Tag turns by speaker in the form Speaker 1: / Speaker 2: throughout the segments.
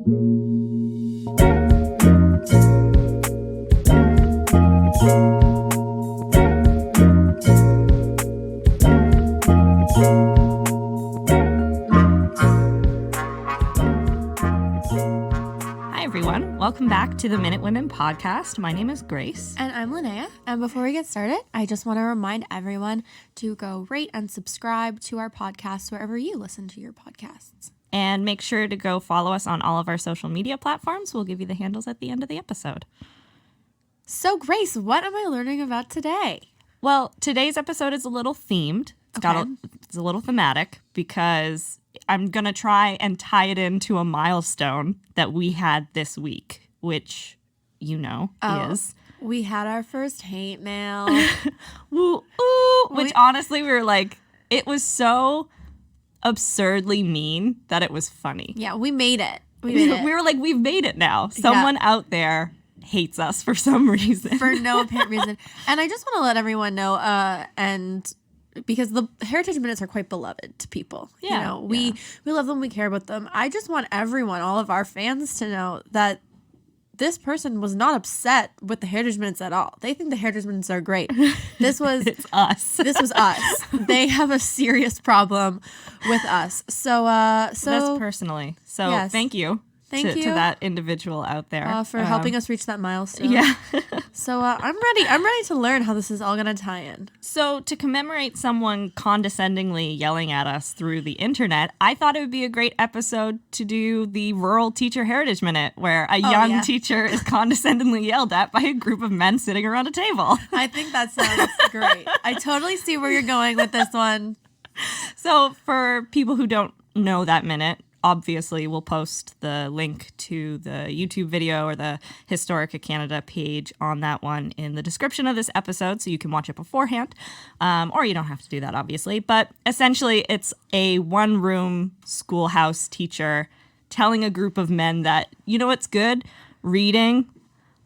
Speaker 1: Welcome back to the Minute Women podcast. My name is Grace.
Speaker 2: And I'm Linnea. And before we get started, I just want to remind everyone to go rate and subscribe to our podcast wherever you listen to your podcasts.
Speaker 1: And make sure to go follow us on all of our social media platforms. We'll give you the handles at the end of the episode.
Speaker 2: So, Grace, what am I learning about today?
Speaker 1: Well, today's episode is a little themed. It's a little thematic because I'm going to try and tie it into a milestone that we had this week, which is...
Speaker 2: We had our first hate mail.
Speaker 1: Woo, ooh, which honestly, we were like, it was so absurdly mean that it was funny.
Speaker 2: Yeah, we made it. We
Speaker 1: were like, we've made it now. Someone out there hates us for some reason.
Speaker 2: For no apparent reason. And I just want to let everyone know, and because the Heritage Minutes are quite beloved to people.
Speaker 1: Yeah.
Speaker 2: We love them, we care about them. I just want everyone, all of our fans, to know that this person was not upset with the Heritage Minutes at all. They think the Heritage Minutes are great. It's
Speaker 1: us.
Speaker 2: This was us. They have a serious problem with us. So
Speaker 1: that's personally. So
Speaker 2: yes.
Speaker 1: Thank you.
Speaker 2: Thank you
Speaker 1: to that individual out there
Speaker 2: for helping us reach that milestone.
Speaker 1: Yeah.
Speaker 2: So I'm ready. I'm ready to learn how this is all going to tie in.
Speaker 1: So to commemorate someone condescendingly yelling at us through the internet, I thought it would be a great episode to do the Rural Teacher Heritage Minute, where a young teacher is condescendingly yelled at by a group of men sitting around a table.
Speaker 2: I think that sounds great. I totally see where you're going with this one.
Speaker 1: So for people who don't know that minute, obviously, we'll post the link to the YouTube video or the Historica Canada page on that one in the description of this episode, so you can watch it beforehand. Or you don't have to do that, obviously. But essentially, it's a one-room schoolhouse teacher telling a group of men that, you know what's good? Reading.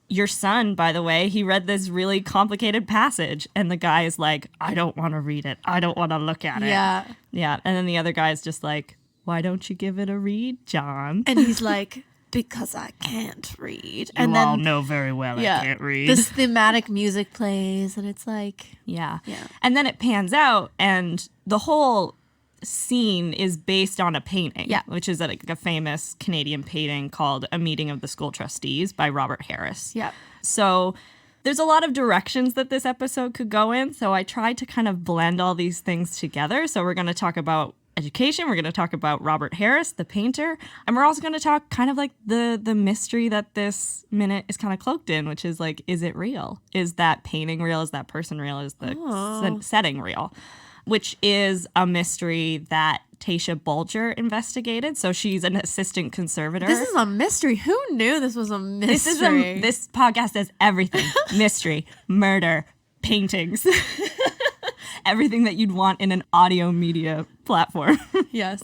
Speaker 1: Your son, by the way, he read this really complicated passage, and the guy is like, I don't want to read it. I don't want to look at it.
Speaker 2: Yeah.
Speaker 1: Yeah. And then the other guy is just like, why don't you give it a read, John?
Speaker 2: And he's like, because I can't read.
Speaker 1: And then, all know very well I can't read.
Speaker 2: This thematic music plays, and it's like...
Speaker 1: Yeah. And then it pans out, and the whole scene is based on a painting, which is like a famous Canadian painting called A Meeting of the School Trustees by Robert Harris.
Speaker 2: Yeah.
Speaker 1: So there's a lot of directions that this episode could go in, so I tried to kind of blend all these things together. So we're going to talk about education, we're going to talk about Robert Harris, the painter, and we're also going to talk kind of like the mystery that this minute is kind of cloaked in, which is like, is it real? Is that painting real? Is that person real? Is the setting real? Which is a mystery that Tasha Bulger investigated. So she's an assistant conservator.
Speaker 2: This is a mystery. Who knew this was a mystery?
Speaker 1: This podcast is everything. Mystery, murder, paintings. Everything that you'd want in an audio media platform.
Speaker 2: Yes.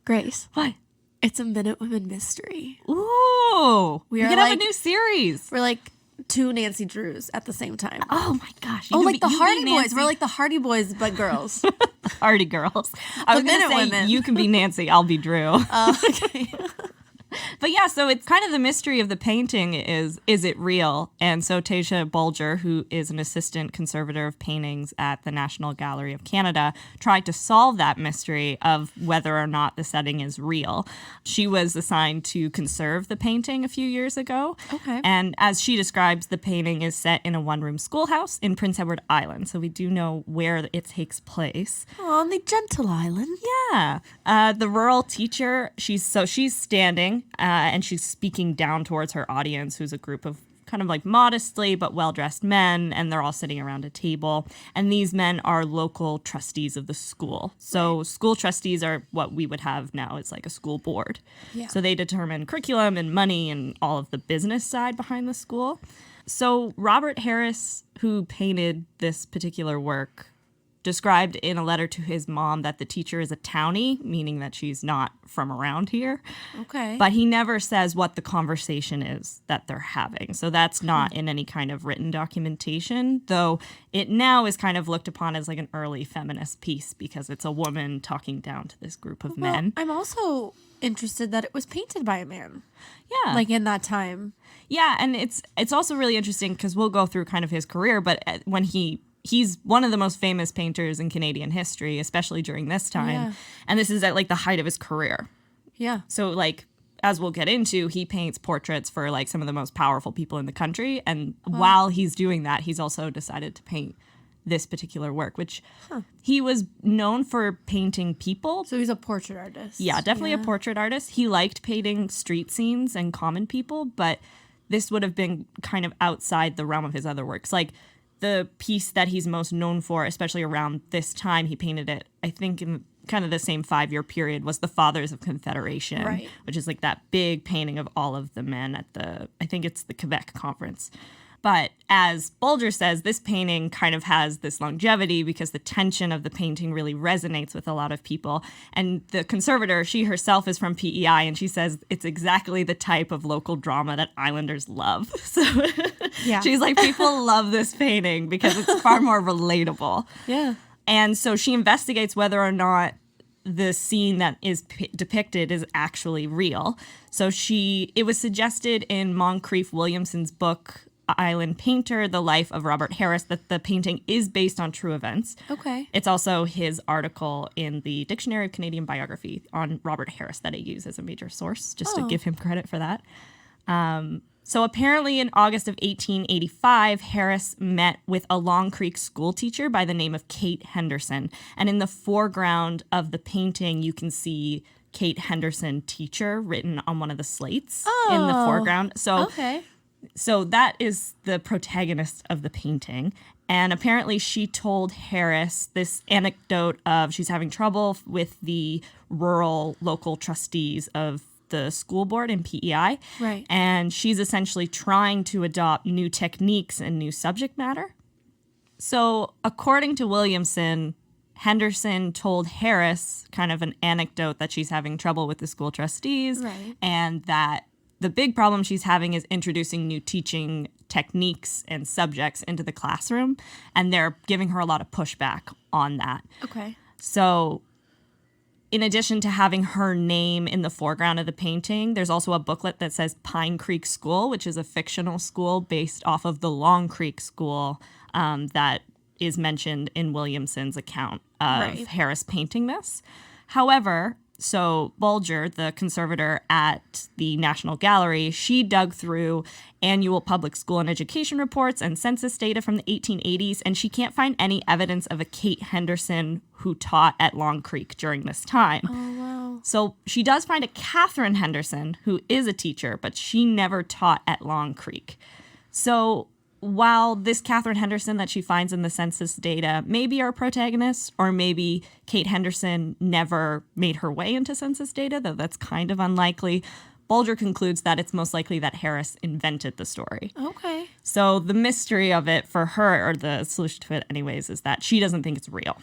Speaker 2: Grace.
Speaker 1: What?
Speaker 2: It's a Minute Women mystery.
Speaker 1: Ooh. We could have a new series.
Speaker 2: We're like two Nancy Drews at the same time.
Speaker 1: Oh my gosh.
Speaker 2: Like the Hardy Boys. We're like the Hardy Boys, but girls.
Speaker 1: The Hardy girls. I was going to say, women. You can be Nancy, I'll be Drew.
Speaker 2: Okay.
Speaker 1: But yeah, so it's kind of the mystery of the painting is it real? And so Tasha Bulger, who is an assistant conservator of paintings at the National Gallery of Canada, tried to solve that mystery of whether or not the setting is real. She was assigned to conserve the painting a few years ago.
Speaker 2: Okay.
Speaker 1: And as she describes, the painting is set in a one-room schoolhouse in Prince Edward Island. So we do know where it takes place.
Speaker 2: Oh, on the Gentle Island.
Speaker 1: Yeah. The rural teacher, she's standing and she's speaking down towards her audience, who's a group of kind of like modestly but well-dressed men, and they're all sitting around a table. And these men are local trustees of the school. So school trustees are what we would have now as like a school board.
Speaker 2: Yeah.
Speaker 1: So they determine curriculum and money and all of the business side behind the school. So Robert Harris, who painted this particular work, described in a letter to his mom that the teacher is a townie, meaning that she's not from around here.
Speaker 2: Okay.
Speaker 1: But he never says what the conversation is that they're having. So that's not in any kind of written documentation, though it now is kind of looked upon as like an early feminist piece because it's a woman talking down to this group of men.
Speaker 2: I'm also interested that it was painted by a man.
Speaker 1: Yeah.
Speaker 2: Like in that time.
Speaker 1: Yeah, and it's also really interesting because we'll go through kind of his career, but when he's one of the most famous painters in Canadian history, especially during this time.
Speaker 2: Yeah.
Speaker 1: And this is at like the height of his career.
Speaker 2: Yeah.
Speaker 1: So like, as we'll get into, he paints portraits for like some of the most powerful people in the country. And while he's doing that, he's also decided to paint this particular work, which he was known for painting people.
Speaker 2: So he's a portrait artist.
Speaker 1: Yeah, definitely a portrait artist. He liked painting street scenes and common people, but this would have been kind of outside the realm of his other works. Like the piece that he's most known for, especially around this time, he painted it, I think in kind of the same 5-year period, was the Fathers of Confederation,
Speaker 2: right,
Speaker 1: which is like that big painting of all of the men at I think it's the Quebec conference. But as Bulger says, this painting kind of has this longevity because the tension of the painting really resonates with a lot of people. And the conservator, she herself is from PEI, and she says it's exactly the type of local drama that Islanders love. So she's like, people love this painting because it's far more relatable.
Speaker 2: Yeah.
Speaker 1: And so she investigates whether or not the scene that is depicted is actually real. So it was suggested in Moncrief Williamson's book, Island Painter, The Life of Robert Harris, that the painting is based on true events.
Speaker 2: Okay.
Speaker 1: It's also his article in the Dictionary of Canadian Biography on Robert Harris that I use as a major source, just to give him credit for that. So apparently in August of 1885, Harris met with a Long Creek school teacher by the name of Kate Henderson. And in the foreground of the painting, you can see Kate Henderson teacher written on one of the slates in the foreground. So that is the protagonist of the painting. And apparently she told Harris this anecdote of she's having trouble with the rural local trustees of the school board in PEI.
Speaker 2: Right.
Speaker 1: And she's essentially trying to adopt new techniques and new subject matter. So according to Williamson, Henderson told Harris kind of an anecdote that she's having trouble with the school trustees,
Speaker 2: right,
Speaker 1: and that the big problem she's having is introducing new teaching techniques and subjects into the classroom, and they're giving her a lot of pushback on that.
Speaker 2: Okay.
Speaker 1: So in addition to having her name in the foreground of the painting, there's also a booklet that says Pine Creek School, which is a fictional school based off of the Long Creek School that is mentioned in Williamson's account of Harris painting this. However, so Bulger, the conservator at the National Gallery, she dug through annual public school and education reports and census data from the 1880s, and she can't find any evidence of a Kate Henderson who taught at Long Creek during this time.
Speaker 2: Oh, wow.
Speaker 1: So she does find a Catherine Henderson, who is a teacher, but she never taught at Long Creek. So while this Catherine Henderson that she finds in the census data may be our protagonist, or maybe Kate Henderson never made her way into census data, though that's kind of unlikely, Bulger concludes that it's most likely that Harris invented the story.
Speaker 2: Okay.
Speaker 1: So the mystery of it for her, or the solution to it anyways, is that she doesn't think it's real.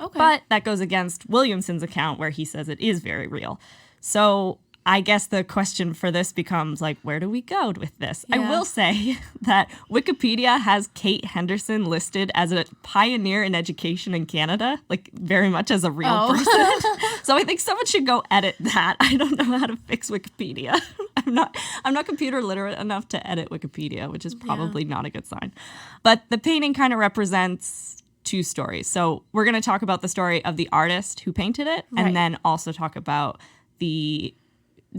Speaker 2: Okay.
Speaker 1: But that goes against Williamson's account where he says it is very real. So I guess the question for this becomes, like, where do we go with this?
Speaker 2: Yeah.
Speaker 1: I will say that Wikipedia has Kate Henderson listed as a pioneer in education in Canada, like very much as a real person. So I think someone should go edit that. I don't know how to fix Wikipedia. I'm not computer literate enough to edit Wikipedia, which is probably not a good sign. But the painting kind of represents two stories. So we're going to talk about the story of the artist who painted it, and then also talk about the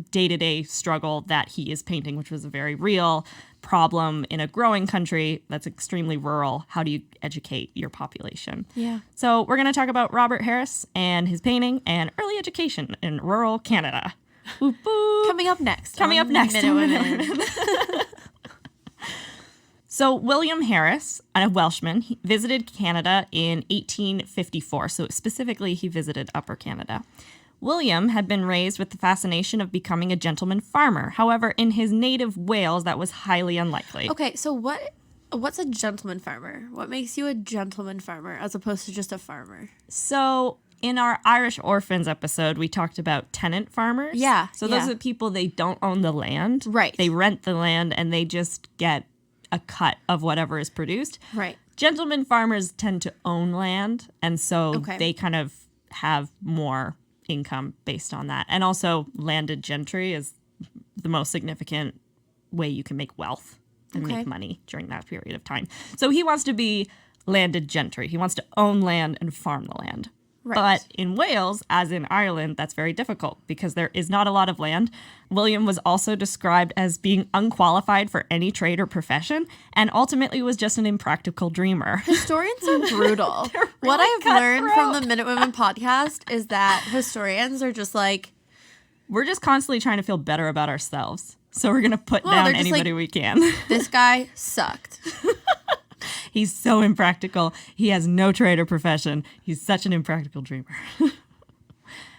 Speaker 1: day-to-day struggle that he is painting, which was a very real problem in a growing country that's extremely rural. How do you educate your population?
Speaker 2: Yeah.
Speaker 1: So we're going to talk about Robert Harris and his painting and early education in rural Canada. Boop, boop.
Speaker 2: Coming up next.
Speaker 1: Minute Women. So William Harris, a Welshman, he visited Canada in 1854. So specifically, he visited Upper Canada. William had been raised with the fascination of becoming a gentleman farmer. However, in his native Wales, that was highly unlikely.
Speaker 2: Okay, so what What's a gentleman farmer? What makes you a gentleman farmer as opposed to just a farmer?
Speaker 1: So in our Irish Orphans episode, we talked about tenant farmers.
Speaker 2: Yeah.
Speaker 1: So those are the people, they don't own the land.
Speaker 2: Right.
Speaker 1: They rent the land and they just get a cut of whatever is produced.
Speaker 2: Right.
Speaker 1: Gentleman farmers tend to own land, and so they kind of have more income based on that. And also landed gentry is the most significant way you can make wealth and make money during that period of time. So he wants to be landed gentry. He wants to own land and farm the land. Right. But in Wales, as in Ireland, that's very difficult because there is not a lot of land. William was also described as being unqualified for any trade or profession and ultimately was just an impractical dreamer.
Speaker 2: Historians are brutal.
Speaker 1: Really
Speaker 2: what I've learned from the
Speaker 1: cutthroat.
Speaker 2: Minute Women podcast is that historians are just like,
Speaker 1: We're just constantly trying to feel better about ourselves. So we're going to put
Speaker 2: they're
Speaker 1: down
Speaker 2: just
Speaker 1: anybody
Speaker 2: like,
Speaker 1: we can.
Speaker 2: this guy sucked.
Speaker 1: He's so impractical. He has no trade or profession. He's such an impractical dreamer.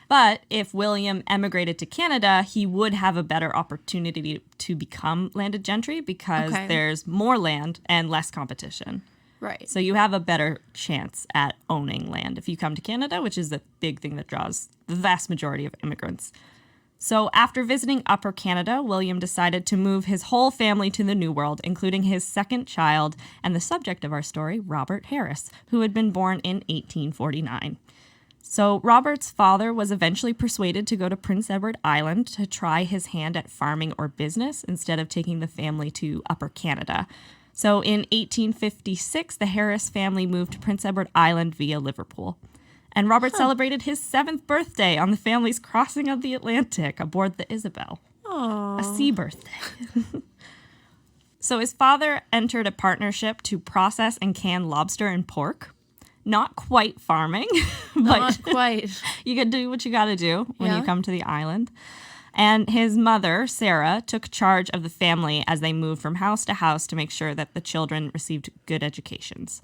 Speaker 1: But if William emigrated to Canada, he would have a better opportunity to become landed gentry because there's more land and less competition.
Speaker 2: Right.
Speaker 1: So you have a better chance at owning land if you come to Canada, which is the big thing that draws the vast majority of immigrants. So after visiting Upper Canada, William decided to move his whole family to the New World, including his second child and the subject of our story, Robert Harris, who had been born in 1849. So Robert's father was eventually persuaded to go to Prince Edward Island to try his hand at farming or business instead of taking the family to Upper Canada. So in 1856, the Harris family moved to Prince Edward Island via Liverpool. And Robert celebrated his 7th birthday on the family's crossing of the Atlantic aboard the Isabel.
Speaker 2: Aww.
Speaker 1: A sea birthday. So his father entered a partnership to process and can lobster and pork. Not quite farming, but
Speaker 2: Not quite.
Speaker 1: you can do what you got to do when you come to the island. And his mother, Sarah, took charge of the family as they moved from house to house to make sure that the children received good educations.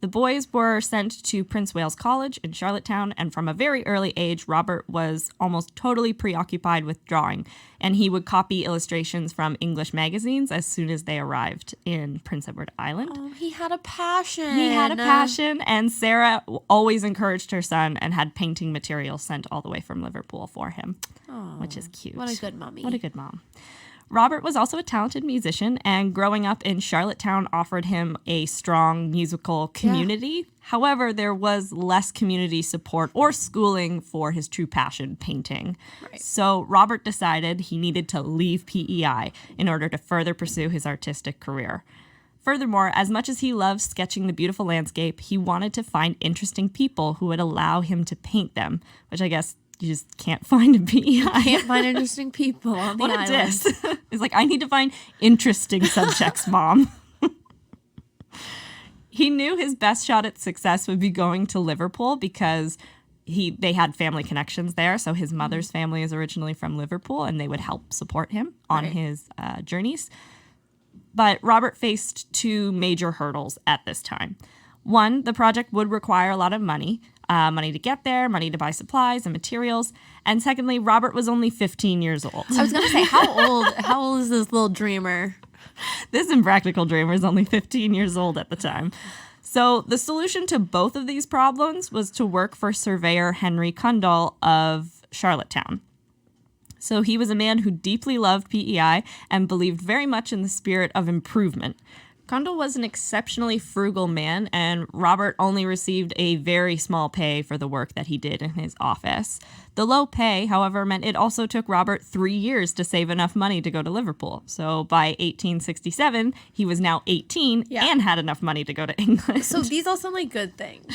Speaker 1: The boys were sent to Prince Wales College in Charlottetown, and from a very early age, Robert was almost totally preoccupied with drawing, and he would copy illustrations from English magazines as soon as they arrived in Prince Edward Island.
Speaker 2: Oh, he had a passion.
Speaker 1: He had a passion, and Sarah always encouraged her son and had painting materials sent all the way from Liverpool for him, which is cute.
Speaker 2: What a good mommy.
Speaker 1: What a good mom. Robert was also a talented musician, and growing up in Charlottetown offered him a strong musical community. Yeah. However, there was less community support or schooling for his true passion, painting. Right. So Robert decided he needed to leave PEI in order to further pursue his artistic career. Furthermore, as much as he loved sketching the beautiful landscape, he wanted to find interesting people who would allow him to paint them, which I guess you just can't find in PEI.
Speaker 2: Can't find interesting people on the island.
Speaker 1: What a diss. It's like, I need to find interesting subjects, Mom. He knew his best shot at success would be going to Liverpool because they had family connections there. So his mother's family is originally from Liverpool, and they would help support him on his journeys. But Robert faced two major hurdles at this time. One, the project would require a lot of money. Money to get there, money to buy supplies and materials. And secondly, Robert was only 15 years old.
Speaker 2: I was going to say, how old is this little dreamer?
Speaker 1: This impractical dreamer is only 15 years old at the time. So the solution to both of these problems was to work for surveyor Henry Cundall of Charlottetown. So he was a man who deeply loved PEI and believed very much in the spirit of improvement. Cundall was an exceptionally frugal man, and Robert only received a very small pay for the work that he did in his office. The low pay, however, meant it also took Robert 3 years to save enough money to go to Liverpool. So by 1867, he was now 18 and had enough money to go to England.
Speaker 2: So these all sound like good things.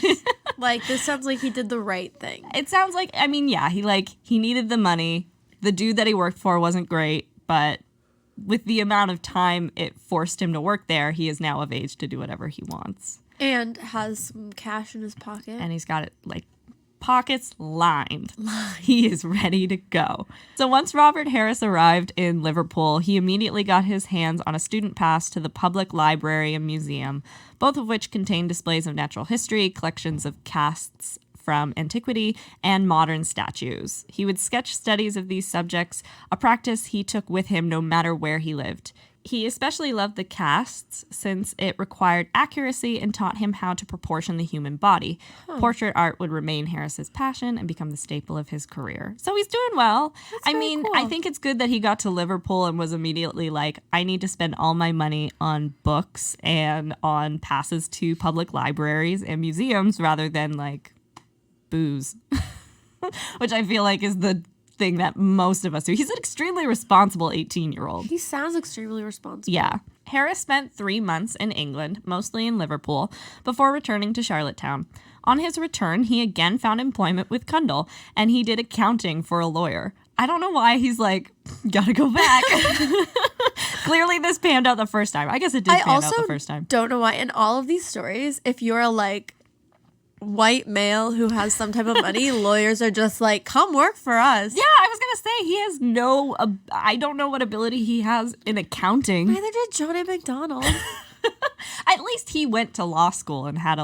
Speaker 2: Like, this sounds like he did the right thing.
Speaker 1: It sounds like, I mean, yeah, he needed the money. The dude that he worked for wasn't great, but with the amount of time it forced him to work there, he is now of age to do whatever he wants.
Speaker 2: And has some cash in his pocket.
Speaker 1: And he's got it, like, pockets lined. He is ready to go. So once Robert Harris arrived in Liverpool, he immediately got his hands on a student pass to the public library and museum, both of which contain displays of natural history, collections of casts from antiquity, and modern statues. He would sketch studies of these subjects, a practice he took with him no matter where he lived. He especially loved the casts since it required accuracy and taught him how to proportion the human body. Portrait art would remain Harris's passion and become the staple of his career. So he's doing well.
Speaker 2: That's very cool.
Speaker 1: I think it's good that he got to Liverpool and was immediately like, I need to spend all my money on books and on passes to public libraries and museums rather than like booze, which I feel like is the thing that most of us do. He's an extremely responsible 18-year-old.
Speaker 2: He sounds extremely responsible.
Speaker 1: Yeah. Harris spent 3 months in England, mostly in Liverpool, before returning to Charlottetown. On his return, he again found employment with Cundall, and he did accounting for a lawyer. I don't know why he's like, gotta go back. Clearly this panned out the first time. I guess it did pan out the first time.
Speaker 2: Don't know why. In all of these stories, if you're like white male who has some type of money, lawyers are just like, come work for us.
Speaker 1: Yeah, I was gonna say he has no I don't know what ability he has in accounting.
Speaker 2: Neither did John A. McDonald.
Speaker 1: At least he went to law school and had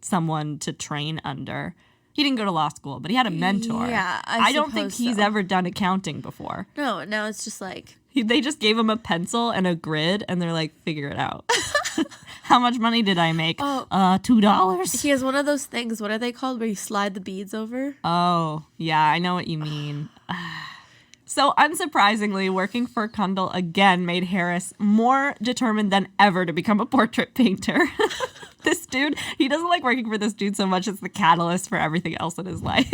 Speaker 1: someone to train under. He didn't go to law school, but he had a mentor.
Speaker 2: Yeah,
Speaker 1: I don't think he's
Speaker 2: so.
Speaker 1: ever done accounting before.
Speaker 2: No, now it's just like,
Speaker 1: They just gave him a pencil and a grid, and they're like, figure it out. How much money did I make? $2.
Speaker 2: he has one of those things, what are they called, where you slide the beads over?
Speaker 1: Oh, yeah, I know what you mean. So unsurprisingly, working for Cundall again made Harris more determined than ever to become a portrait painter. This dude, he doesn't like working for this dude so much as the catalyst for everything else in his life.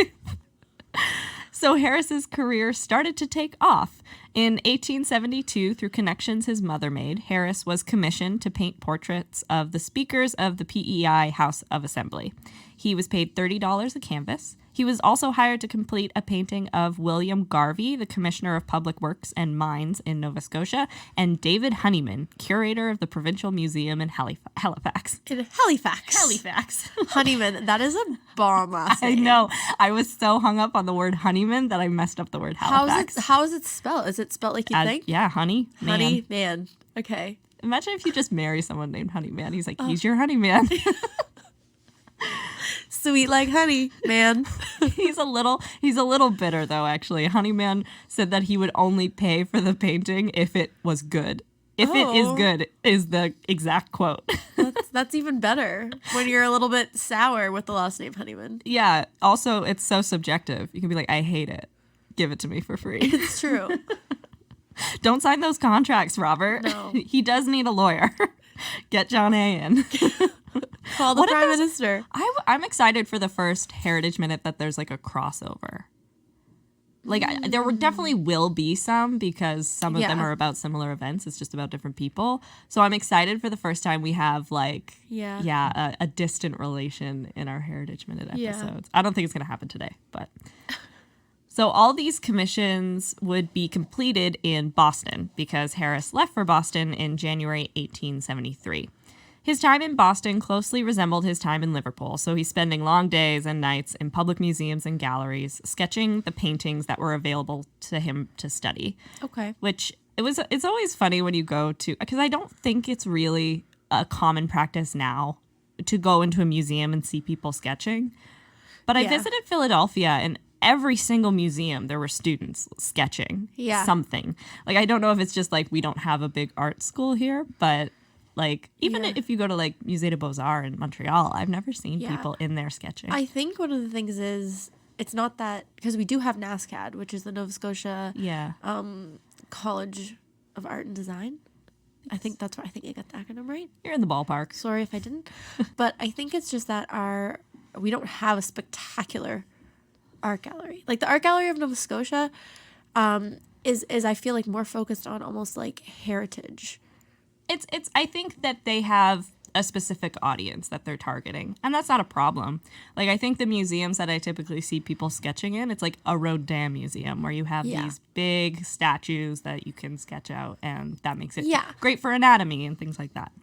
Speaker 1: So Harris's career started to take off. In 1872, through connections his mother made, Harris was commissioned to paint portraits of the speakers of the PEI House of Assembly. He was paid $30 a canvas. He was also hired to complete a painting of William Garvey, the Commissioner of Public Works and Mines in Nova Scotia, and David Honeyman, curator of the Provincial Museum in Halifax.
Speaker 2: In Halifax. Honeyman, that is a bomb last name.
Speaker 1: I know. I was so hung up on the word Honeyman that I messed up the word Halifax.
Speaker 2: How is it spelled? Is it spelled like you think?
Speaker 1: Yeah, honey. Man.
Speaker 2: Honey, man. Okay.
Speaker 1: Imagine if you just marry someone named Honeyman. He's like, he's your Honeyman.
Speaker 2: Sweet like honey, man.
Speaker 1: He's a little bitter though, actually. Honeyman said that he would only pay for the painting if it was good. If it is good is the exact quote.
Speaker 2: That's even better when you're a little bit sour with the last name Honeyman.
Speaker 1: Yeah. Also, it's so subjective. You can be like, I hate it. Give it to me for free.
Speaker 2: It's true.
Speaker 1: Don't sign those contracts, Robert.
Speaker 2: No.
Speaker 1: He does need a lawyer. Get John A. in.
Speaker 2: Call the Prime Minister.
Speaker 1: I'm excited for the first Heritage Minute that there's like a crossover. Like there definitely will be some because some of them are about similar events. It's just about different people. So I'm excited for the first time we have like a distant relation in our Heritage Minute episodes. I don't think it's going to happen today, but so all these commissions would be completed in Boston because Harris left for Boston in January 1873. His time in Boston closely resembled his time in Liverpool, so he's spending long days and nights in public museums and galleries, sketching the paintings that were available to him to study.
Speaker 2: Okay.
Speaker 1: Which it's always funny when you go to, because I don't think it's really a common practice now to go into a museum and see people sketching. But I visited Philadelphia, and every single museum there were students sketching something. Like I don't know if it's just like we don't have a big art school here, but like, even if you go to, like, Musée de Beaux-Arts in Montreal, I've never seen people in there sketching.
Speaker 2: I think one of the things is, it's not that, because we do have NASCAD, which is the Nova Scotia College of Art and Design. I think I got the acronym right.
Speaker 1: You're in the ballpark.
Speaker 2: Sorry if I didn't. But I think it's just that we don't have a spectacular art gallery. Like, the Art Gallery of Nova Scotia is I feel like, more focused on almost, like, heritage.
Speaker 1: I think that they have a specific audience that they're targeting, and that's not a problem. Like, I think the museums that I typically see people sketching in, it's like a Rodin museum where you have these big statues that you can sketch out, and that makes it great for anatomy and things like that.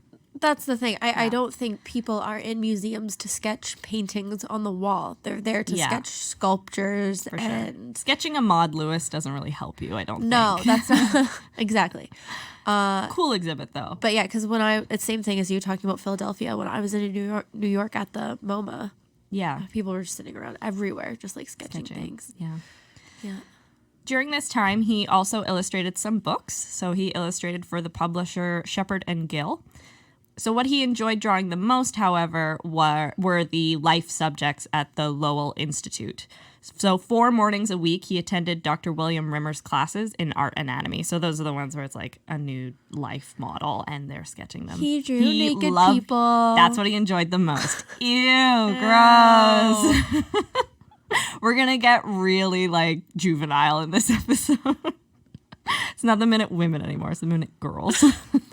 Speaker 2: That's the thing. I don't think people are in museums to sketch paintings on the wall. They're there to sketch sculptures and...
Speaker 1: Sure. Sketching a Maud Lewis doesn't really help you, I don't think.
Speaker 2: No, that's not... Exactly.
Speaker 1: Cool exhibit, though.
Speaker 2: But yeah, because it's same thing as you talking about Philadelphia. When I was in New York at the MoMA, people were just sitting around everywhere, just like sketching things.
Speaker 1: Yeah. During this time, he also illustrated some books. So he illustrated for the publisher Shepherd and Gill. So what he enjoyed drawing the most, however, were the life subjects at the Lowell Institute. So 4 mornings a week, he attended Dr. William Rimmer's classes in art anatomy. So those are the ones where it's like a nude life model and they're sketching them.
Speaker 2: He drew naked people.
Speaker 1: That's what he enjoyed the most. Ew, gross. We're going to get really like juvenile in this episode. It's not the Minute Women anymore. It's the Minute Girls.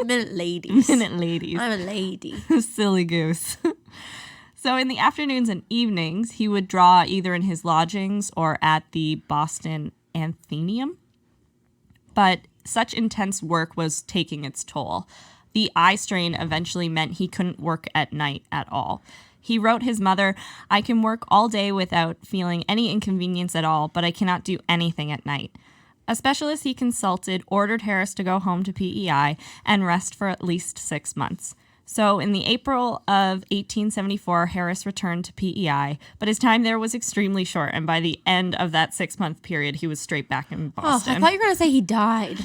Speaker 2: Minute Ladies.
Speaker 1: Minute Ladies.
Speaker 2: I'm a lady.
Speaker 1: Silly goose. So in the afternoons and evenings, he would draw either in his lodgings or at the Boston Athenaeum. But such intense work was taking its toll. The eye strain eventually meant he couldn't work at night at all. He wrote his mother, "I can work all day without feeling any inconvenience at all, but I cannot do anything at night." A specialist he consulted ordered Harris to go home to PEI and rest for at least 6 months. So in the April of 1874, Harris returned to PEI, but his time there was extremely short, and by the end of that 6-month period, he was straight back in Boston.
Speaker 2: Oh, I thought you were going to say he died.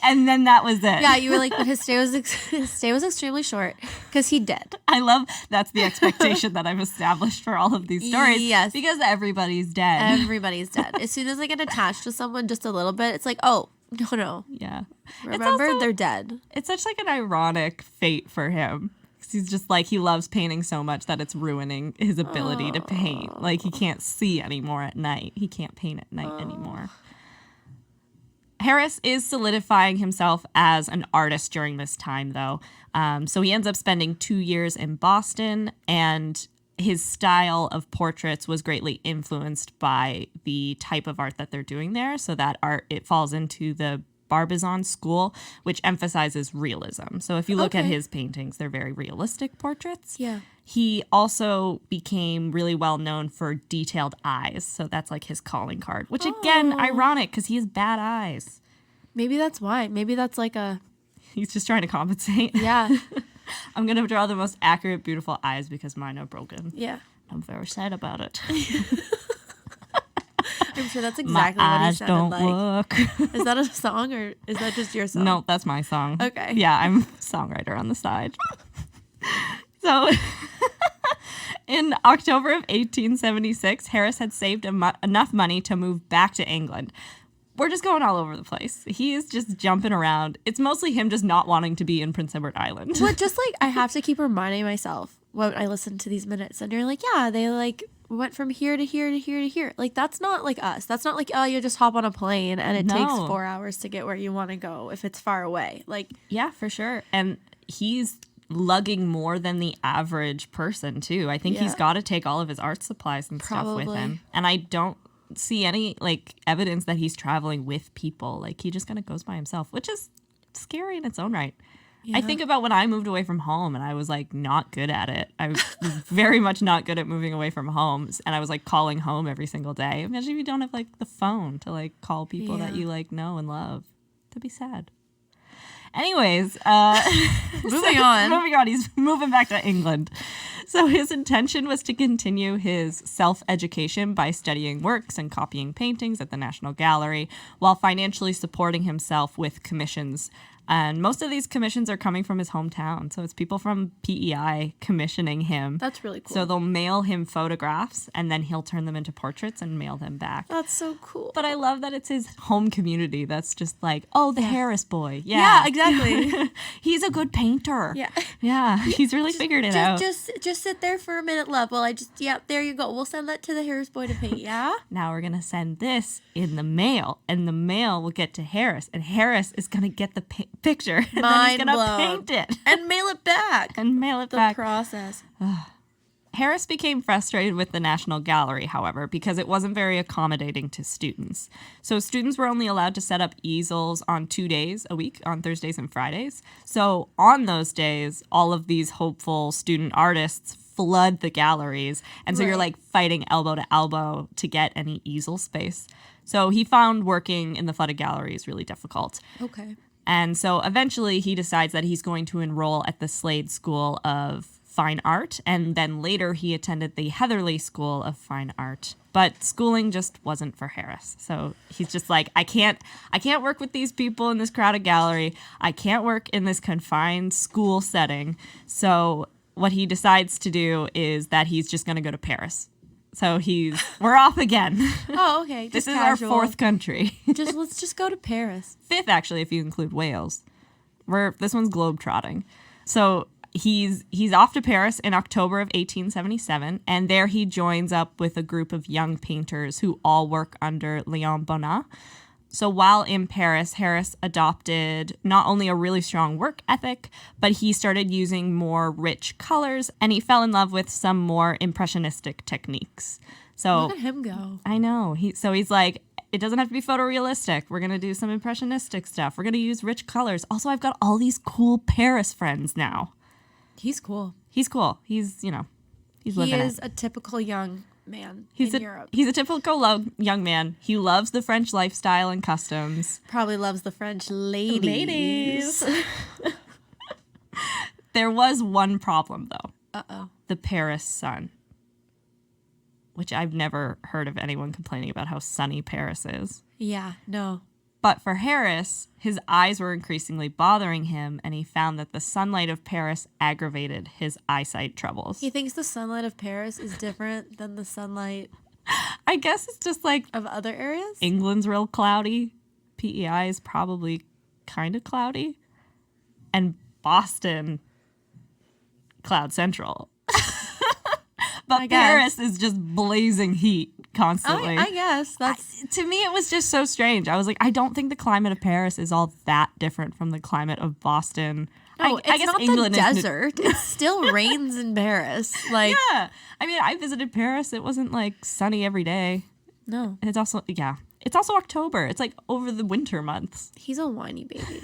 Speaker 1: And then that was it.
Speaker 2: Yeah, you were like, but his stay was extremely short because he did.
Speaker 1: I love that's the expectation that I've established for all of these stories.
Speaker 2: Yes.
Speaker 1: Because everybody's dead.
Speaker 2: Everybody's dead. As soon as I get attached to someone just a little bit, it's like, oh, no.
Speaker 1: Yeah.
Speaker 2: Remember, they're dead.
Speaker 1: It's such like an ironic fate for him. 'Cause he's just like, he loves painting so much that it's ruining his ability to paint. Like he can't see anymore at night. He can't paint at night anymore. Harris is solidifying himself as an artist during this time, though. So he ends up spending 2 years in Boston, and his style of portraits was greatly influenced by the type of art that they're doing there. So that art, it falls into the Barbizon school, which emphasizes realism. So if you look at his paintings, they're very realistic portraits.
Speaker 2: Yeah.
Speaker 1: He also became really well known for detailed eyes. So that's like his calling card, which again, ironic because he has bad eyes.
Speaker 2: Maybe that's why. Maybe that's like a...
Speaker 1: He's just trying to compensate.
Speaker 2: Yeah.
Speaker 1: I'm going to draw the most accurate, beautiful eyes because mine are broken.
Speaker 2: Yeah.
Speaker 1: I'm very sad about it.
Speaker 2: I'm sure that's exactly what he sounded
Speaker 1: don't
Speaker 2: like.
Speaker 1: Look.
Speaker 2: Is that a song or is that just your song?
Speaker 1: No, that's my song.
Speaker 2: Okay.
Speaker 1: Yeah, I'm a songwriter on the side. So in October of 1876, Harris had saved enough money to move back to England. We're just going all over the place. He is just jumping around. It's mostly him just not wanting to be in Prince Edward Island.
Speaker 2: But just like I have to keep reminding myself when I listen to these minutes and you're like, yeah, they like went from here to here to here to here. Like that's not like us. That's not like, oh, you just hop on a plane and it takes 4 hours to get where you want to go if it's far away. Like,
Speaker 1: yeah, for sure. And he's lugging more than the average person too. I think he's got to take all of his art supplies and stuff with him. And I don't see any like evidence that he's traveling with people. Like he just kind of goes by himself, which is scary in its own right. Yeah. I think about when I moved away from home and I was like not good at it. I was very much not good at moving away from home, and I was like calling home every single day. Imagine if you don't have like the phone to like call people that you like know and love. That'd be sad. Anyways, moving on. He's moving back to England. So his intention was to continue his self-education by studying works and copying paintings at the National Gallery while financially supporting himself with commissions. And most of these commissions are coming from his hometown. So it's people from PEI commissioning him.
Speaker 2: That's really cool.
Speaker 1: So they'll mail him photographs and then he'll turn them into portraits and mail them back.
Speaker 2: That's so cool.
Speaker 1: But I love that it's his home community that's just like, oh, the Harris boy.
Speaker 2: Yeah, exactly.
Speaker 1: He's a good painter.
Speaker 2: Yeah.
Speaker 1: Yeah, he's really figured it out.
Speaker 2: Just sit there for a minute, love. Well, there you go. We'll send that to the Harris boy to paint, yeah?
Speaker 1: Now we're going to send this in the mail, and the mail will get to Harris, and Harris is going to get the picture, and then he's going to paint it.
Speaker 2: And mail it back.
Speaker 1: The
Speaker 2: process.
Speaker 1: Harris became frustrated with the National Gallery, however, because it wasn't very accommodating to students. So students were only allowed to set up easels on 2 days a week, on Thursdays and Fridays. So on those days, all of these hopeful student artists flood the galleries. And so you're like fighting elbow to elbow to get any easel space. So he found working in the flooded galleries really difficult.
Speaker 2: Okay.
Speaker 1: And so eventually he decides that he's going to enroll at the Slade School of Fine Art, and then later he attended the Heatherley School of Fine Art. But schooling just wasn't for Harris. So he's just like, I can't work with these people in this crowded gallery. I can't work in this confined school setting. So what he decides to do is that he's just going to go to Paris. So we're off again.
Speaker 2: Oh, okay.
Speaker 1: This is
Speaker 2: casual.
Speaker 1: our 4th country.
Speaker 2: Let's just go to Paris.
Speaker 1: 5th, actually, if you include Wales. This one's globetrotting. So he's off to Paris in October of 1877, and there he joins up with a group of young painters who all work under Léon Bonnat. So while in Paris, Harris adopted not only a really strong work ethic, but he started using more rich colors, and he fell in love with some more impressionistic techniques. So
Speaker 2: Look at him go.
Speaker 1: I know. He's like, it doesn't have to be photorealistic. We're going to do some impressionistic stuff. We're going to use rich colors. Also, I've got all these cool Paris friends now.
Speaker 2: He's cool.
Speaker 1: He's cool. He's living it.
Speaker 2: He is a typical young man in Europe.
Speaker 1: He's a typical young man. He loves the French lifestyle and customs.
Speaker 2: Probably loves the French ladies.
Speaker 1: There was one problem, though.
Speaker 2: Uh-oh.
Speaker 1: The Paris sun. Which I've never heard of anyone complaining about how sunny Paris is.
Speaker 2: Yeah, no.
Speaker 1: But for Harris, his eyes were increasingly bothering him, and he found that the sunlight of Paris aggravated his eyesight troubles.
Speaker 2: He thinks the sunlight of Paris is different than the sunlight
Speaker 1: I guess it's just like
Speaker 2: of other areas.
Speaker 1: England's real cloudy. PEI is probably kind of cloudy. And Boston, cloud central. But Paris is just blazing heat constantly.
Speaker 2: I guess that's
Speaker 1: to me, it was just so strange. I was like, I don't think the climate of Paris is all that different from the climate of Boston.
Speaker 2: no. It's not England the desert. It still rains in Paris. Like
Speaker 1: Yeah, I mean, I visited Paris. It wasn't like sunny every day.
Speaker 2: no,
Speaker 1: And it's also October. It's like over the winter months.
Speaker 2: he's a whiny baby.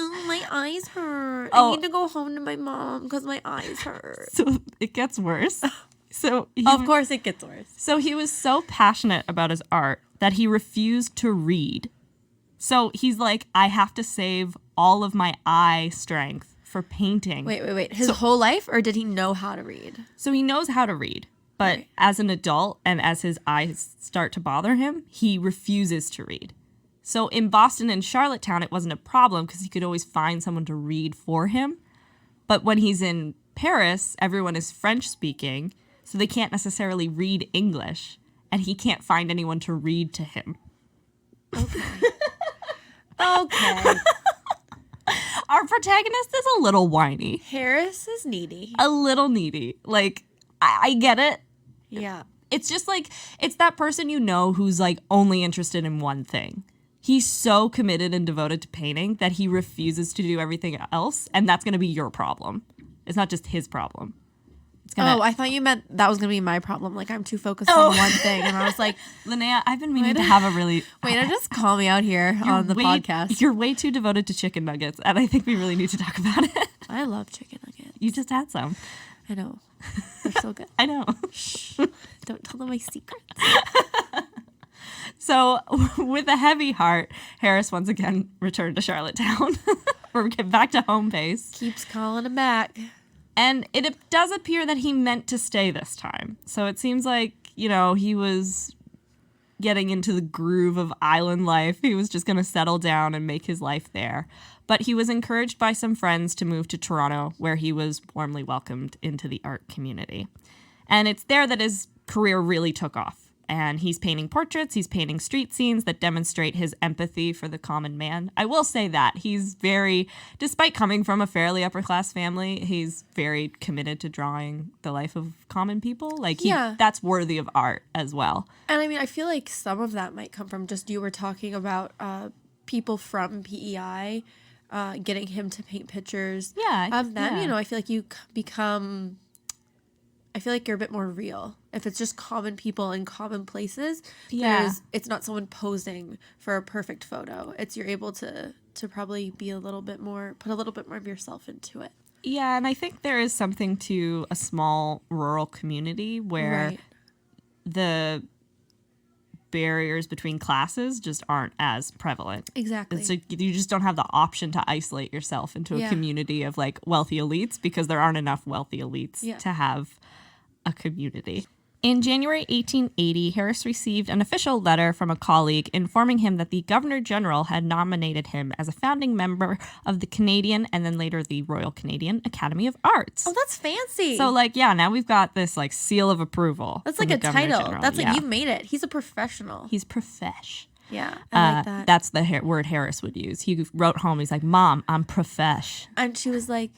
Speaker 2: Oh, my eyes hurt.
Speaker 1: Oh.
Speaker 2: I need to go home to my mom because my eyes hurt.
Speaker 1: So it gets worse. So
Speaker 2: Of course, it gets worse.
Speaker 1: So he was so passionate about his art that he refused to read. So he's like, I have to save all of my eye strength for painting.
Speaker 2: Wait. His whole life, or did he know how to read?
Speaker 1: So he knows how to read, but
Speaker 2: Right.
Speaker 1: as an adult and as his eyes start to bother him, he refuses to read. So in Boston and Charlottetown, it wasn't a problem because he could always find someone to read for him. But when he's in Paris, everyone is French speaking, so they can't necessarily read English, and he can't find anyone to read to him.
Speaker 2: Okay.
Speaker 1: Our protagonist is a little whiny,
Speaker 2: Harris is needy.
Speaker 1: a little needy. Like, I get it.
Speaker 2: Yeah.
Speaker 1: It's just like, it's that person you know who's like only interested in one thing. He's so committed and devoted to painting that he refuses to do everything else, and that's going to be your problem. It's not just his problem. It's gonna,
Speaker 2: Oh, I thought you meant that was going to be my problem. Like, I'm too focused on one thing. And I was like,
Speaker 1: Linnea, I've been meaning to have a really...
Speaker 2: just call me out here on the podcast.
Speaker 1: You're way too devoted to chicken nuggets, and I think we really need to talk about it.
Speaker 2: I love chicken nuggets.
Speaker 1: You just had some.
Speaker 2: I know. They're so good.
Speaker 1: I know.
Speaker 2: Don't tell them my secrets.
Speaker 1: So, with a heavy heart, Harris once again returned to Charlottetown. We're getting back to home base.
Speaker 2: Keeps calling him back.
Speaker 1: And it does appear that he meant to stay this time. So it seems like, he was getting into the groove of island life. He was just going to settle down and make his life there. But he was encouraged by some friends to move to Toronto, where he was warmly welcomed into the art community. And it's there that his career really took off. And he's painting portraits, he's painting street scenes that demonstrate his empathy for the common man. I will say that he's despite coming from a fairly upper class family, he's very committed to drawing the life of common people. Like, that's worthy of art as well.
Speaker 2: And I mean, I feel like some of that might come from just you were talking about people from PEI getting him to paint pictures of them.
Speaker 1: Yeah.
Speaker 2: I feel like you become... I feel like you're a bit more real. If it's just common people in common places, it's not someone posing for a perfect photo. You're able to probably be put a little bit more of yourself into it.
Speaker 1: Yeah, and I think there is something to a small rural community where the barriers between classes just aren't as prevalent.
Speaker 2: Exactly.
Speaker 1: So you just don't have the option to isolate yourself into a community of like wealthy elites because there aren't enough wealthy elites to have a community. In January 1880, Harris received an official letter from a colleague informing him that the Governor General had nominated him as a founding member of the Canadian and then later the Royal Canadian Academy of Arts.
Speaker 2: Oh, that's fancy.
Speaker 1: So, like, yeah, now we've got this, like, seal of approval.
Speaker 2: That's
Speaker 1: from
Speaker 2: like
Speaker 1: the
Speaker 2: a
Speaker 1: Governor
Speaker 2: title.
Speaker 1: General.
Speaker 2: That's like,
Speaker 1: Yeah.
Speaker 2: you've made it. He's a professional.
Speaker 1: He's profesh.
Speaker 2: Yeah, I like that.
Speaker 1: That's the word Harris would use. He wrote home, he's like, Mom, I'm profesh.
Speaker 2: And she was like,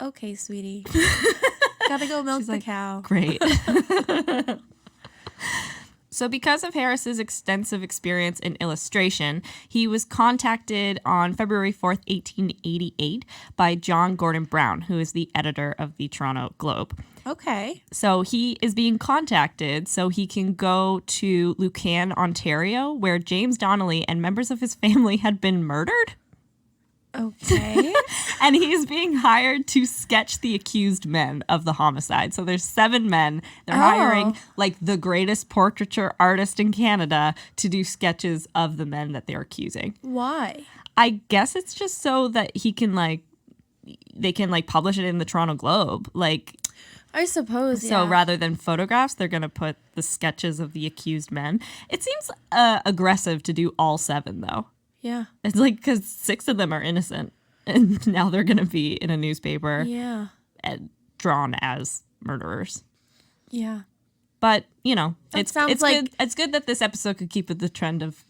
Speaker 2: okay, sweetie. Gotta go milk the cow.
Speaker 1: Great. So because of Harris's extensive experience in illustration, he was contacted on February 4th, 1888 by John Gordon Brown, who is the editor of the Toronto Globe.
Speaker 2: Okay.
Speaker 1: So he is being contacted so he can go to Lucan, Ontario, where James Donnelly and members of his family had been murdered.
Speaker 2: Okay.
Speaker 1: And he's being hired to sketch the accused men of the homicide. So there's 7 men. They're hiring like the greatest portraiture artist in Canada to do sketches of the men that they're accusing.
Speaker 2: Why?
Speaker 1: I guess it's just so that he can they can publish it in the Toronto Globe.
Speaker 2: I suppose,
Speaker 1: So rather than photographs, they're going to put the sketches of the accused men. It seems aggressive to do all 7 though.
Speaker 2: Yeah.
Speaker 1: It's because 6 of them are innocent, and now they're going to be in a newspaper and drawn as murderers.
Speaker 2: Yeah.
Speaker 1: But,
Speaker 2: That sounds
Speaker 1: it's
Speaker 2: like-
Speaker 1: good. It's good that this episode could keep with the trend of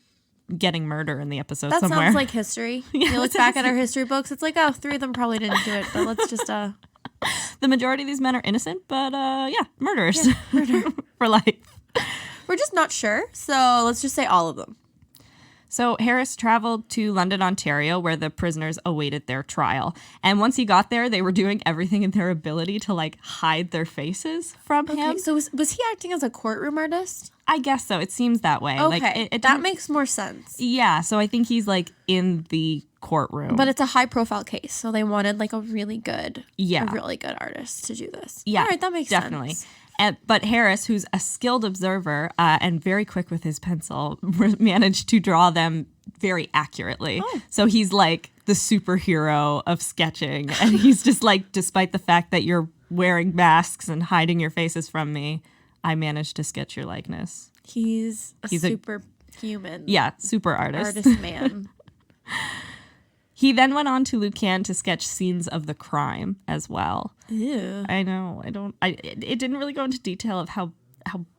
Speaker 1: getting murder in the episode
Speaker 2: That
Speaker 1: somewhere.
Speaker 2: sounds like history. You look back at our history books, it's like, 3 of them probably didn't do it, but let's just
Speaker 1: The majority of these men are innocent, but murderers.
Speaker 2: Yeah, murder.
Speaker 1: For life.
Speaker 2: We're just not sure, so let's just say all of them.
Speaker 1: So Harris traveled to London, Ontario, where the prisoners awaited their trial. And once he got there, they were doing everything in their ability to hide their faces from him.
Speaker 2: Okay, so was he acting as a courtroom artist?
Speaker 1: I guess so. It seems that way.
Speaker 2: Okay,
Speaker 1: It
Speaker 2: that
Speaker 1: didn't-
Speaker 2: makes more sense.
Speaker 1: Yeah, so I think he's in the courtroom.
Speaker 2: But it's a high profile case, so they wanted a really good artist to do this.
Speaker 1: Yeah,
Speaker 2: All right, that makes
Speaker 1: definitely.
Speaker 2: sense.
Speaker 1: But Harris, who's a skilled observer and very quick with his pencil, managed to draw them very accurately.
Speaker 2: Oh.
Speaker 1: So he's like the superhero of sketching. And he's just despite the fact that you're wearing masks and hiding your faces from me, I managed to sketch your likeness.
Speaker 2: He's a
Speaker 1: He's a-
Speaker 2: superhuman.
Speaker 1: Yeah, super artist.
Speaker 2: Artist man.
Speaker 1: He then went on to Lucan to sketch scenes of the crime as well.
Speaker 2: Ew.
Speaker 1: I know. It didn't really go into detail of how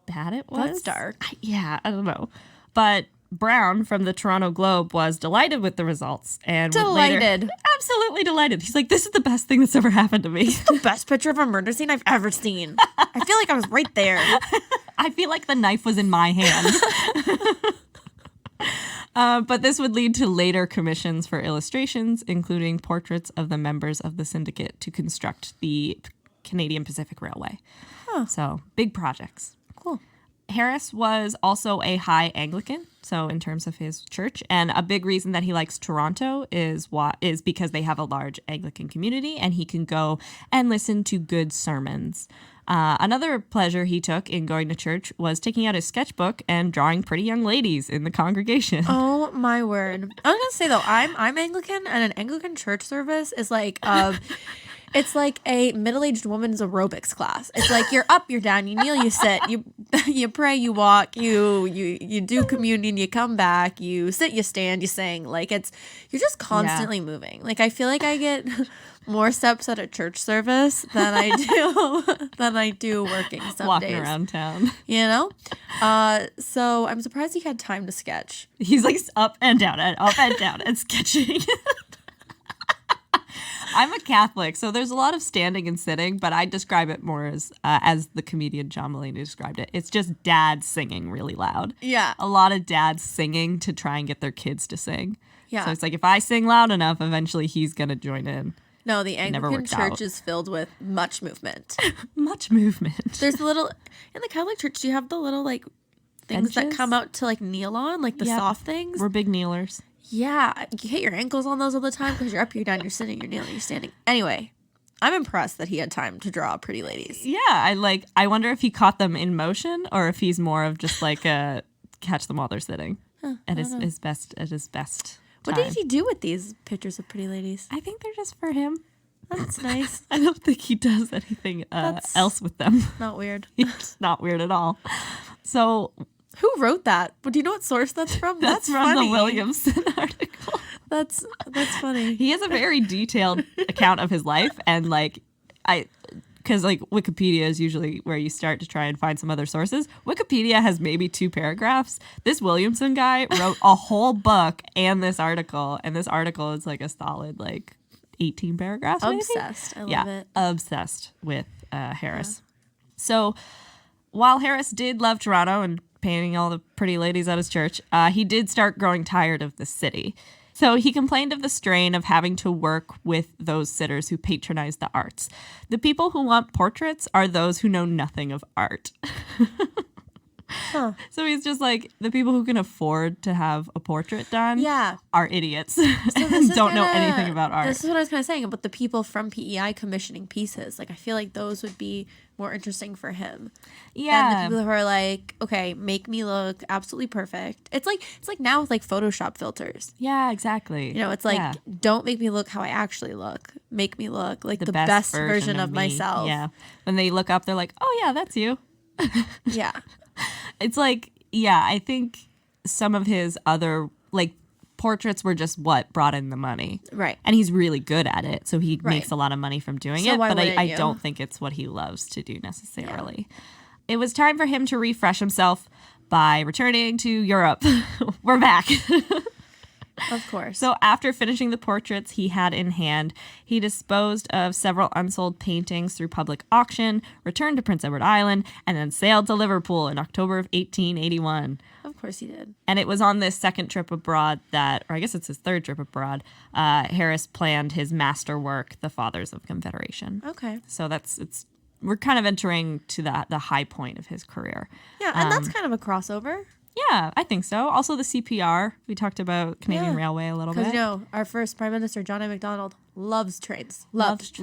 Speaker 1: bad it was.
Speaker 2: That's dark.
Speaker 1: I don't know. But Brown from the Toronto Globe was delighted with the results and would
Speaker 2: Delighted.
Speaker 1: absolutely delighted. He's like, this is the best thing that's ever happened to me.
Speaker 2: The best picture of a murder scene I've ever seen. I feel like I was right there.
Speaker 1: I feel like the knife was in my hand. But this would lead to later commissions for illustrations, including portraits of the members of the syndicate to construct the Canadian Pacific Railway.
Speaker 2: Huh.
Speaker 1: So big projects.
Speaker 2: Cool.
Speaker 1: Harris was also a high Anglican, so in terms of his church, and a big reason that he likes Toronto is because they have a large Anglican community, and he can go and listen to good sermons. Another pleasure he took in going to church was taking out his sketchbook and drawing pretty young ladies in the congregation.
Speaker 2: Oh my word! I was gonna say though, I'm Anglican, and an Anglican church service is it's like a middle-aged woman's aerobics class. It's like you're up, you're down, you kneel, you sit, you pray, you walk, you do communion, you come back, you sit, you stand, you sing. You're just constantly moving. I feel like I get more steps at a church service than I do working some
Speaker 1: Walking
Speaker 2: days.
Speaker 1: around town.
Speaker 2: So I'm surprised he had time to sketch.
Speaker 1: He's up and down and sketching. I'm a Catholic, so there's a lot of standing and sitting, but I describe it more as the comedian John Mulaney described it. It's just dads singing really loud.
Speaker 2: Yeah.
Speaker 1: A lot of dads singing to try and get their kids to sing.
Speaker 2: Yeah.
Speaker 1: So it's if I sing loud enough, eventually he's going to join in.
Speaker 2: No, the Anglican
Speaker 1: worked
Speaker 2: church
Speaker 1: out.
Speaker 2: is filled with much movement.
Speaker 1: Much movement.
Speaker 2: There's in the Catholic church, do you have the little things that
Speaker 1: Benches?
Speaker 2: come out to kneel on, the
Speaker 1: Yep.
Speaker 2: soft things?
Speaker 1: We're big kneelers.
Speaker 2: Yeah, you hit your ankles on those all the time because you're up, you're down, you're sitting, you're kneeling, you're standing. Anyway, I'm impressed that he had time to draw pretty ladies.
Speaker 1: Yeah, I wonder if he caught them in motion or if he's more of just a catch them while they're sitting at his best
Speaker 2: What
Speaker 1: time.
Speaker 2: did he do with these pictures of pretty ladies?
Speaker 1: I think they're just for him.
Speaker 2: That's nice.
Speaker 1: I don't think he does anything
Speaker 2: That's
Speaker 1: else with them.
Speaker 2: not weird.
Speaker 1: It's not weird at all. So
Speaker 2: Who wrote that? But do you know what source that's from?
Speaker 1: that's from
Speaker 2: funny.
Speaker 1: the Williamson article.
Speaker 2: That's funny.
Speaker 1: He has a very detailed account of his life, and like because like Wikipedia is usually where you start to try and find some other sources. Wikipedia has maybe 2 paragraphs. This Williamson guy wrote a whole book and this article, and this article is like a solid like 18 paragraphs. Maybe?
Speaker 2: Obsessed. I love it.
Speaker 1: Obsessed with Harris. Yeah. So while Harris did love Toronto and painting all the pretty ladies at his church, he did start growing tired of the city. So he complained of the strain of having to work with those sitters who patronize the arts. The people who want portraits are those who know nothing of art.
Speaker 2: Huh.
Speaker 1: So he's just like, the people who can afford to have a portrait done are idiots and don't know anything about art.
Speaker 2: This is what I was kind of saying about the people from PEI commissioning pieces. Like, I feel like those would be more interesting for him.
Speaker 1: Yeah.
Speaker 2: Than the people who are like, okay, make me look absolutely perfect. It's like now with like Photoshop filters.
Speaker 1: Yeah, exactly.
Speaker 2: You know, it's like, don't make me look how I actually look. Make me look like the best version of myself.
Speaker 1: Yeah. When they look up, they're like, oh yeah, that's you.
Speaker 2: Yeah.
Speaker 1: It's like, yeah, I think some of his other, like, portraits were just what brought in the money.
Speaker 2: Right.
Speaker 1: And he's really good at it, so he makes a lot of money from doing it. But I don't think it's what he loves to do necessarily. Yeah. It was time for him to refresh himself by returning to Europe. We're back.
Speaker 2: Of course.
Speaker 1: So after finishing the portraits he had in hand, he disposed of several unsold paintings through public auction, returned to Prince Edward Island, and then sailed to Liverpool in October of 1881.
Speaker 2: Of course he did.
Speaker 1: And it was on this second trip abroad that, or I guess it's his third trip abroad, Harris planned his masterwork, The Fathers of Confederation.
Speaker 2: Okay.
Speaker 1: So we're kind of entering to the high point of his career.
Speaker 2: Yeah, and that's kind of a crossover.
Speaker 1: Yeah, I think so. Also the CPR. We talked about Canadian Railway a little bit.
Speaker 2: Because, you know, our first Prime Minister, John A. Macdonald, loves trains. Loved.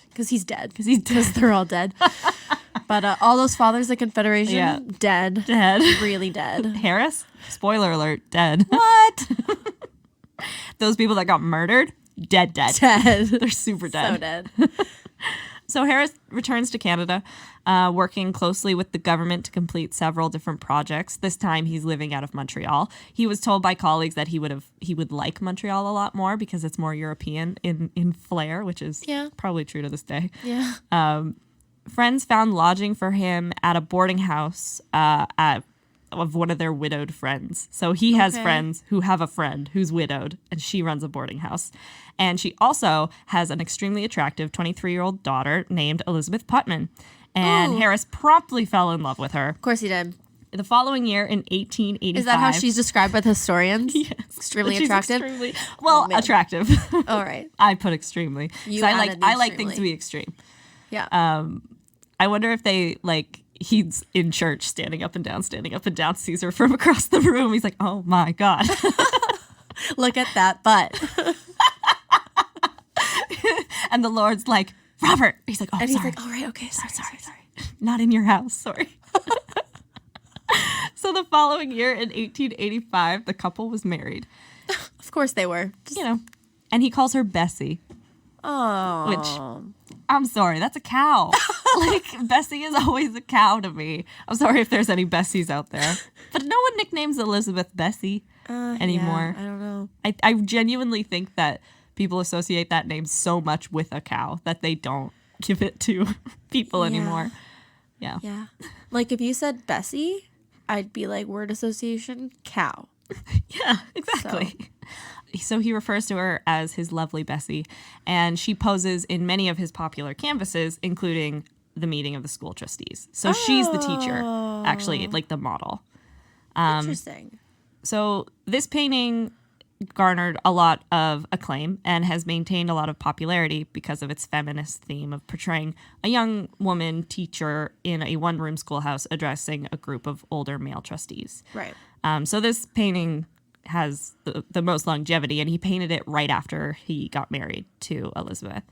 Speaker 2: Because he's dead. Because they're all dead. But all those fathers of Confederation, dead. Really dead.
Speaker 1: Harris, spoiler alert, dead.
Speaker 2: What?
Speaker 1: Those people that got murdered, dead. They're super dead.
Speaker 2: So dead.
Speaker 1: So Harris returns to Canada, working closely with the government to complete several different projects. This time he's living out of Montreal. He was told by colleagues that he would like Montreal a lot more because it's more European in flair, which is probably true to this day.
Speaker 2: Yeah.
Speaker 1: Friends found lodging for him at a boarding house of one of their widowed friends. So he has friends who have a friend who's widowed, and she runs a boarding house. And she also has an extremely attractive 23-year-old daughter named Elizabeth Putman. And Harris promptly fell in love with her.
Speaker 2: Of course he did.
Speaker 1: The following year in 1885.
Speaker 2: Is that how she's described by the historians?
Speaker 1: Yes.
Speaker 2: Extremely attractive?
Speaker 1: Attractive.
Speaker 2: All right.
Speaker 1: I put extremely. I like things to be extreme.
Speaker 2: Yeah.
Speaker 1: I wonder if they he's in church standing up and down, sees her from across the room. He's like, oh my God.
Speaker 2: Look at that butt.
Speaker 1: And the Lord's like, Robert. He's like, oh,
Speaker 2: and
Speaker 1: sorry.
Speaker 2: he's like, all right, okay, sorry.
Speaker 1: Not in your house, sorry. So the following year in 1885, the couple was married.
Speaker 2: Of course they were.
Speaker 1: And he calls her Bessie.
Speaker 2: Oh.
Speaker 1: Which, I'm sorry, that's a cow. Bessie is always a cow to me. I'm sorry if there's any Bessies out there. But no one nicknames Elizabeth Bessie anymore.
Speaker 2: Yeah, I don't know.
Speaker 1: I genuinely think that people associate that name so much with a cow that they don't give it to people anymore. Yeah.
Speaker 2: Yeah. Like if you said Bessie, I'd be like, word association, cow.
Speaker 1: Yeah, exactly. So he refers to her as his lovely Bessie, and she poses in many of his popular canvases, including the meeting of the School Trustees. So she's the teacher, actually, like the model.
Speaker 2: Interesting.
Speaker 1: So this painting garnered a lot of acclaim and has maintained a lot of popularity because of its feminist theme of portraying a young woman teacher in a one-room schoolhouse addressing a group of older male trustees.
Speaker 2: Right.
Speaker 1: So this painting has the most longevity, and he painted it right after he got married to Elizabeth.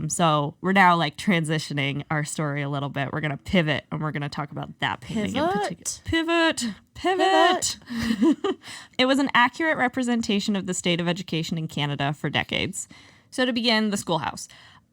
Speaker 1: So we're now transitioning our story a little bit. We're going to pivot, and we're going to talk about that painting in particular. Pivot. It was an accurate representation of the state of education in Canada for decades. So to begin, the schoolhouse.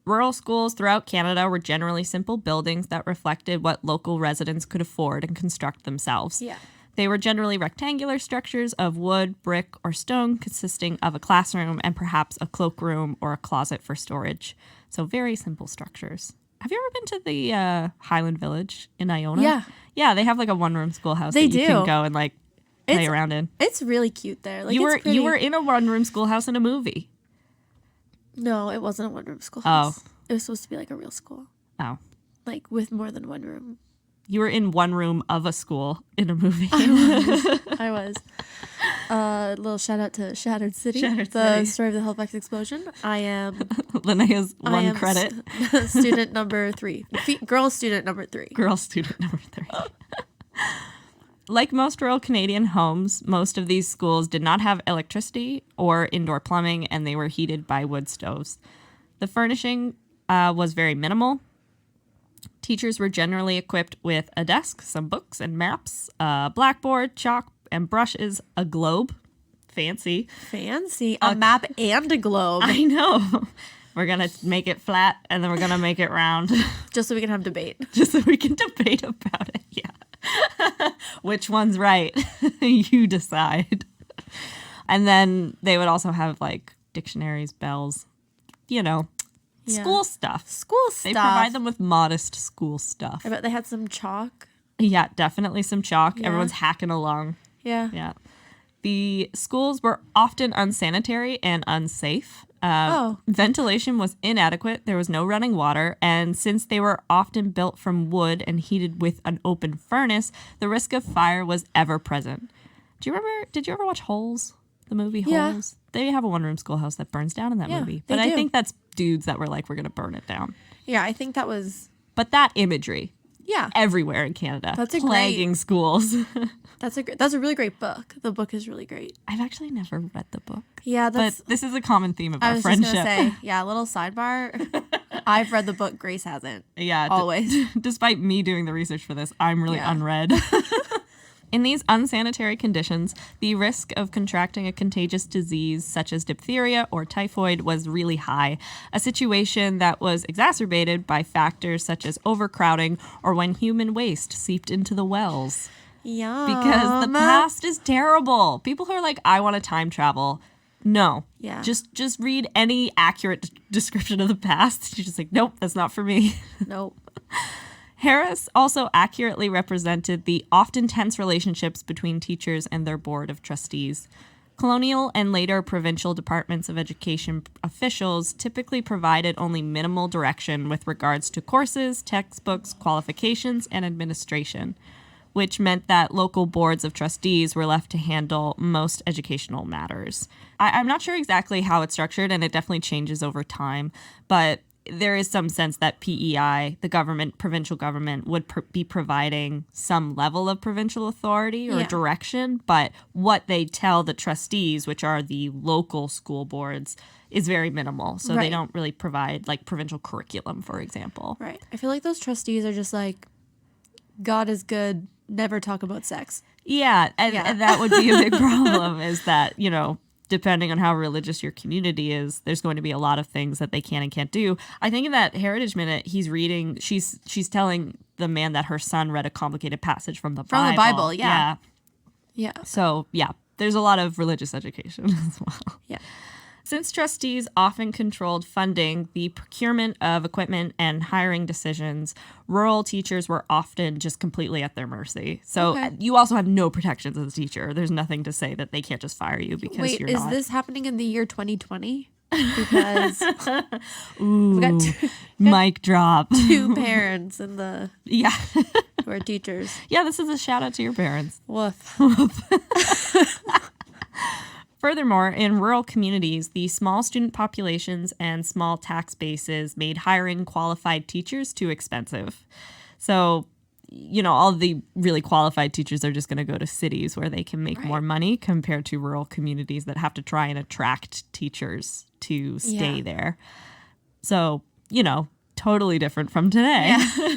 Speaker 1: Rural schools throughout Canada were generally simple buildings that reflected what local residents could afford and construct themselves.
Speaker 2: Yeah.
Speaker 1: They were generally rectangular structures of wood, brick, or stone consisting of a classroom and perhaps a cloakroom or a closet for storage. So very simple structures. Have you ever been to the Highland Village in Iona?
Speaker 2: Yeah.
Speaker 1: Yeah, they have like a one-room schoolhouse
Speaker 2: They
Speaker 1: that you
Speaker 2: do.
Speaker 1: can go and like play
Speaker 2: It's-
Speaker 1: around in.
Speaker 2: It's really cute there. Like,
Speaker 1: You
Speaker 2: it's pretty.
Speaker 1: were in a one-room schoolhouse in a movie.
Speaker 2: No, it wasn't a one-room schoolhouse.
Speaker 1: Oh.
Speaker 2: It was supposed to be like a real school.
Speaker 1: Oh.
Speaker 2: Like, with more than one room.
Speaker 1: You were in one room of a school in a movie.
Speaker 2: I was. Little shout out to Shattered City.
Speaker 1: Shattered
Speaker 2: the
Speaker 1: City.
Speaker 2: story of the Halifax explosion. I am
Speaker 1: Linnea's one credit.
Speaker 2: Student number 3. Girl student number 3.
Speaker 1: Girl student number 3. Like most rural Canadian homes, most of these schools did not have electricity or indoor plumbing, and they were heated by wood stoves. The furnishing was very minimal. Teachers were generally equipped with a desk, some books and maps, a blackboard, chalk and brushes, a globe. Fancy.
Speaker 2: Fancy. A map and a globe.
Speaker 1: I know. We're going to make it flat, and then we're going to make it round.
Speaker 2: Just so we can have debate.
Speaker 1: Just so we can debate about it. Yeah. Which one's right? You decide. And then they would also have like dictionaries, bells,
Speaker 2: Yeah.
Speaker 1: school stuff.
Speaker 2: School stuff.
Speaker 1: They provide them with modest school stuff.
Speaker 2: I bet they had some chalk.
Speaker 1: Yeah, definitely some chalk.
Speaker 2: Yeah.
Speaker 1: Everyone's hacking along.
Speaker 2: Yeah.
Speaker 1: Yeah. The schools were often unsanitary and unsafe. Ventilation was inadequate. There was no running water. And since they were often built from wood and heated with an open furnace, the risk of fire was ever present. Did you ever watch Holes? The movie
Speaker 2: Yeah.
Speaker 1: Holes? They have a one-room schoolhouse that burns down in that
Speaker 2: Yeah,
Speaker 1: movie.
Speaker 2: they
Speaker 1: But I
Speaker 2: do.
Speaker 1: think that's dudes that were like, we're going to burn it down.
Speaker 2: Yeah, I think that was...
Speaker 1: But that imagery
Speaker 2: Yeah.
Speaker 1: everywhere in Canada.
Speaker 2: That's a
Speaker 1: plaguing schools.
Speaker 2: That's a really great book. The book is really great.
Speaker 1: I've actually never read the book.
Speaker 2: Yeah, that's...
Speaker 1: But this is a common theme of
Speaker 2: I
Speaker 1: our
Speaker 2: was
Speaker 1: friendship.
Speaker 2: just going to say, yeah, a little sidebar. I've read the book. Grace hasn't.
Speaker 1: Yeah.
Speaker 2: Always.
Speaker 1: Despite me doing the research for this, I'm really
Speaker 2: Yeah.
Speaker 1: unread. In these unsanitary conditions, the risk of contracting a contagious disease such as diphtheria or typhoid was really high, a situation that was exacerbated by factors such as overcrowding or when human waste seeped into the wells.
Speaker 2: Yeah.
Speaker 1: Because the past is terrible. People who are like, I want to time travel. No.
Speaker 2: Yeah.
Speaker 1: Just read any accurate description of the past. You're just like, nope, that's not for me.
Speaker 2: Nope.
Speaker 1: Harris also accurately represented the often tense relationships between teachers and their board of trustees. Colonial and later provincial departments of education officials typically provided only minimal direction with regards to courses, textbooks, qualifications, and administration, which meant that local boards of trustees were left to handle most educational matters. I'm not sure exactly how it's structured, and it definitely changes over time, but there is some sense that PEI, the government, provincial government, would be providing some level of provincial authority or
Speaker 2: Yeah.
Speaker 1: direction, but what they tell the trustees, which are the local school boards, is very minimal. So they
Speaker 2: Right.
Speaker 1: don't really provide like provincial curriculum, for example.
Speaker 2: Right. I feel like those trustees are just like, God is good, never talk about sex.
Speaker 1: Yeah, and that would be a big problem is that, depending on how religious your community is, there's going to be a lot of things that they can and can't do. I think in that Heritage Minute, she's telling the man that her son read a complicated passage from the Bible.
Speaker 2: From the Bible, yeah. Yeah.
Speaker 1: So, yeah, there's a lot of religious education as well.
Speaker 2: Yeah.
Speaker 1: Since trustees often controlled funding, the procurement of equipment, and hiring decisions, rural teachers were often just completely at their mercy. So
Speaker 2: Okay.
Speaker 1: you also have no protections as a teacher. There's nothing to say that they can't just fire you because
Speaker 2: Wait,
Speaker 1: you're
Speaker 2: is
Speaker 1: not.
Speaker 2: this happening in the year 2020? Because
Speaker 1: Ooh,
Speaker 2: we got
Speaker 1: mic drop.
Speaker 2: two parents in the
Speaker 1: Yeah.
Speaker 2: who are teachers.
Speaker 1: Yeah, this is a shout out to your parents.
Speaker 2: Woof.
Speaker 1: Furthermore, in rural communities, the small student populations and small tax bases made hiring qualified teachers too expensive. So, all the really qualified teachers are just going to go to cities where they can make more money compared to rural communities that have to try and attract teachers to stay there. So, totally different from today.
Speaker 2: Yeah.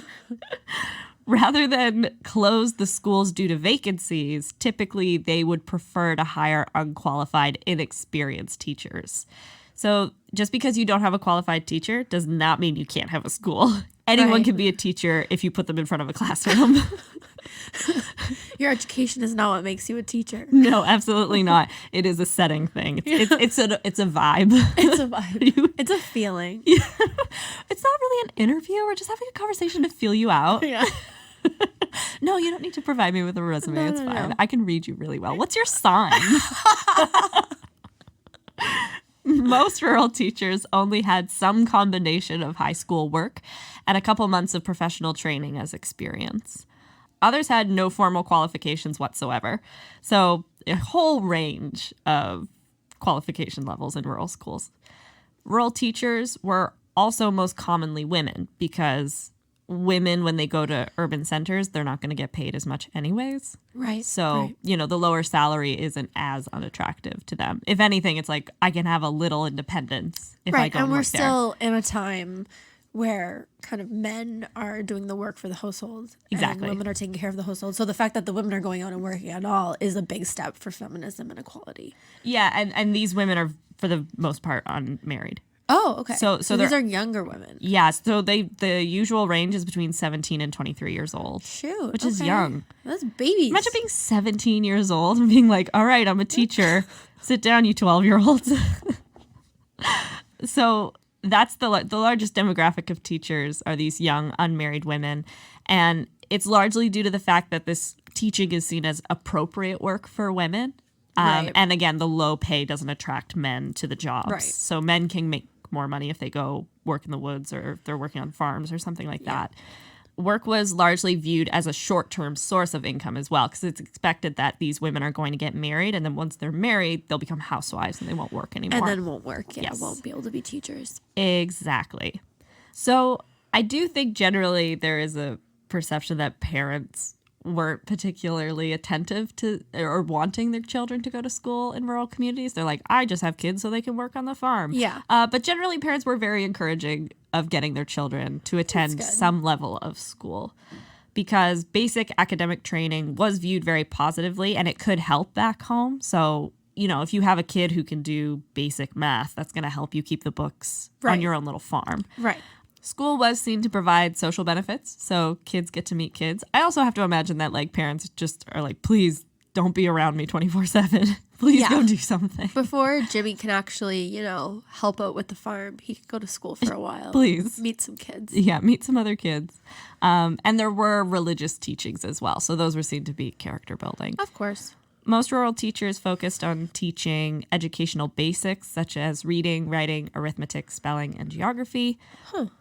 Speaker 1: Rather than close the schools due to vacancies, typically they would prefer to hire unqualified, inexperienced teachers. So just because you don't have a qualified teacher does not mean you can't have a school. Anyone
Speaker 2: Right.
Speaker 1: can be a teacher if you put them in front of a classroom.
Speaker 2: Your education is not what makes you a teacher.
Speaker 1: No, absolutely not. It is a setting thing. It's a vibe.
Speaker 2: It's a vibe. It's a feeling.
Speaker 1: It's not really an interview. We're just having a conversation to feel you out.
Speaker 2: Yeah.
Speaker 1: No, you don't need to provide me with a resume.
Speaker 2: No,
Speaker 1: It's
Speaker 2: no,
Speaker 1: fine.
Speaker 2: no.
Speaker 1: I can read you really well. What's your sign? Most rural teachers only had some combination of high school work and a couple months of professional training as experience. Others had no formal qualifications whatsoever. So a whole range of qualification levels in rural schools. Rural teachers were also most commonly women because women, when they go to urban centers, they're not going to get paid as much anyways.
Speaker 2: Right.
Speaker 1: So,
Speaker 2: right.
Speaker 1: the lower salary isn't as unattractive to them. If anything, it's like I can have a little independence if I
Speaker 2: Right.
Speaker 1: go
Speaker 2: And we're
Speaker 1: work there.
Speaker 2: still in a time where kind of men are doing the work for the household.
Speaker 1: Exactly.
Speaker 2: And women are taking care of the household. So the fact that the women are going out and working at all is a big step for feminism and equality.
Speaker 1: Yeah, and these women are, for the most part, unmarried.
Speaker 2: Oh, okay.
Speaker 1: So
Speaker 2: these
Speaker 1: they're-
Speaker 2: are younger women.
Speaker 1: Yeah, so the usual range is between 17 and 23 years old.
Speaker 2: Shoot.
Speaker 1: Which is
Speaker 2: okay.
Speaker 1: young.
Speaker 2: That's babies.
Speaker 1: Imagine being 17 years old and being like, all right, I'm a teacher. Sit down, you 12-year-olds. So that's the largest demographic of teachers are these young, unmarried women. And it's largely due to the fact that this teaching is seen as appropriate work for women.
Speaker 2: Right.
Speaker 1: And again, the low pay doesn't attract men to the jobs.
Speaker 2: Right.
Speaker 1: So men can make more money if they go work in the woods or if they're working on farms or something like that. Work was largely viewed as a short-term source of income as well, because it's expected that these women are going to get married, and then once they're married, they'll become housewives and they won't work anymore.
Speaker 2: And then won't work. Yeah,
Speaker 1: Yes.
Speaker 2: won't be able to be teachers.
Speaker 1: Exactly. So I do think generally there is a perception that parents weren't particularly attentive to or wanting their children to go to school in rural communities. They're like, I just have kids so they can work on the farm.
Speaker 2: Yeah.
Speaker 1: But generally parents were very encouraging of getting their children to attend
Speaker 2: good.
Speaker 1: some level of school because basic academic training was viewed very positively and it could help back home. So, if you have a kid who can do basic math, that's going to help you keep the books on
Speaker 2: Right.
Speaker 1: your own little farm.
Speaker 2: Right.
Speaker 1: School was seen to provide social benefits, so kids get to meet kids. I also have to imagine that parents just are like, please don't be around me 24/7. Please
Speaker 2: Yeah.
Speaker 1: go do something.
Speaker 2: Before Jimmy can actually, help out with the farm, he can go to school for a while.
Speaker 1: Please.
Speaker 2: Meet some kids.
Speaker 1: Yeah, meet some other kids. And there were religious teachings as well, so those were seen to be character building.
Speaker 2: Of course.
Speaker 1: Most rural teachers focused on teaching educational basics such as reading, writing, arithmetic, spelling, and geography.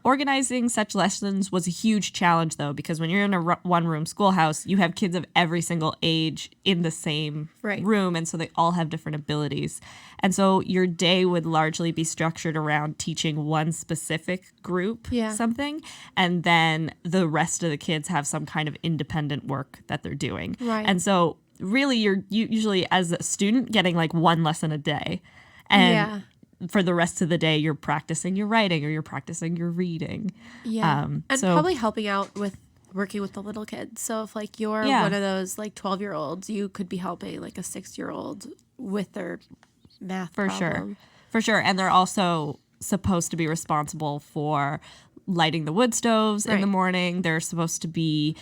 Speaker 1: Organizing such lessons was a huge challenge, though, because when you're in a one-room schoolhouse, you have kids of every single age in the same
Speaker 2: Right.
Speaker 1: room, and so they all have different abilities. And so your day would largely be structured around teaching one specific group
Speaker 2: Yeah.
Speaker 1: something, and then the rest of the kids have some kind of independent work that they're doing.
Speaker 2: Right.
Speaker 1: And so really you're usually as a student getting one lesson a day, and for the rest of the day you're practicing your writing or you're practicing your reading.
Speaker 2: Yeah. And
Speaker 1: so-
Speaker 2: probably helping out with working with the little kids. So if you're
Speaker 1: Yeah.
Speaker 2: one of those 12-year-olds, you could be helping a 6-year-old with their math
Speaker 1: For
Speaker 2: problem.
Speaker 1: sure. And they're also supposed to be responsible for lighting the wood stoves in the
Speaker 2: Right.
Speaker 1: morning. They're supposed to be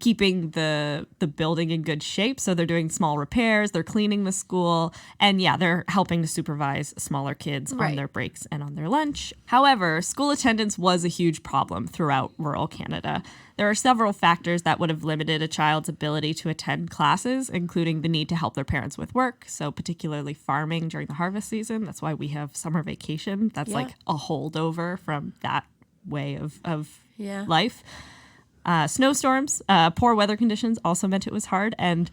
Speaker 1: keeping the building in good shape. So they're doing small repairs, they're cleaning the school, and they're helping to supervise smaller kids on
Speaker 2: Right.
Speaker 1: their breaks and on their lunch. However, school attendance was a huge problem throughout rural Canada. There are several factors that would have limited a child's ability to attend classes, including the need to help their parents with work, so particularly farming during the harvest season. That's why we have summer vacation. That's
Speaker 2: Yeah.
Speaker 1: a holdover from that way of
Speaker 2: Yeah.
Speaker 1: life. Snowstorms, poor weather conditions also meant it was hard, and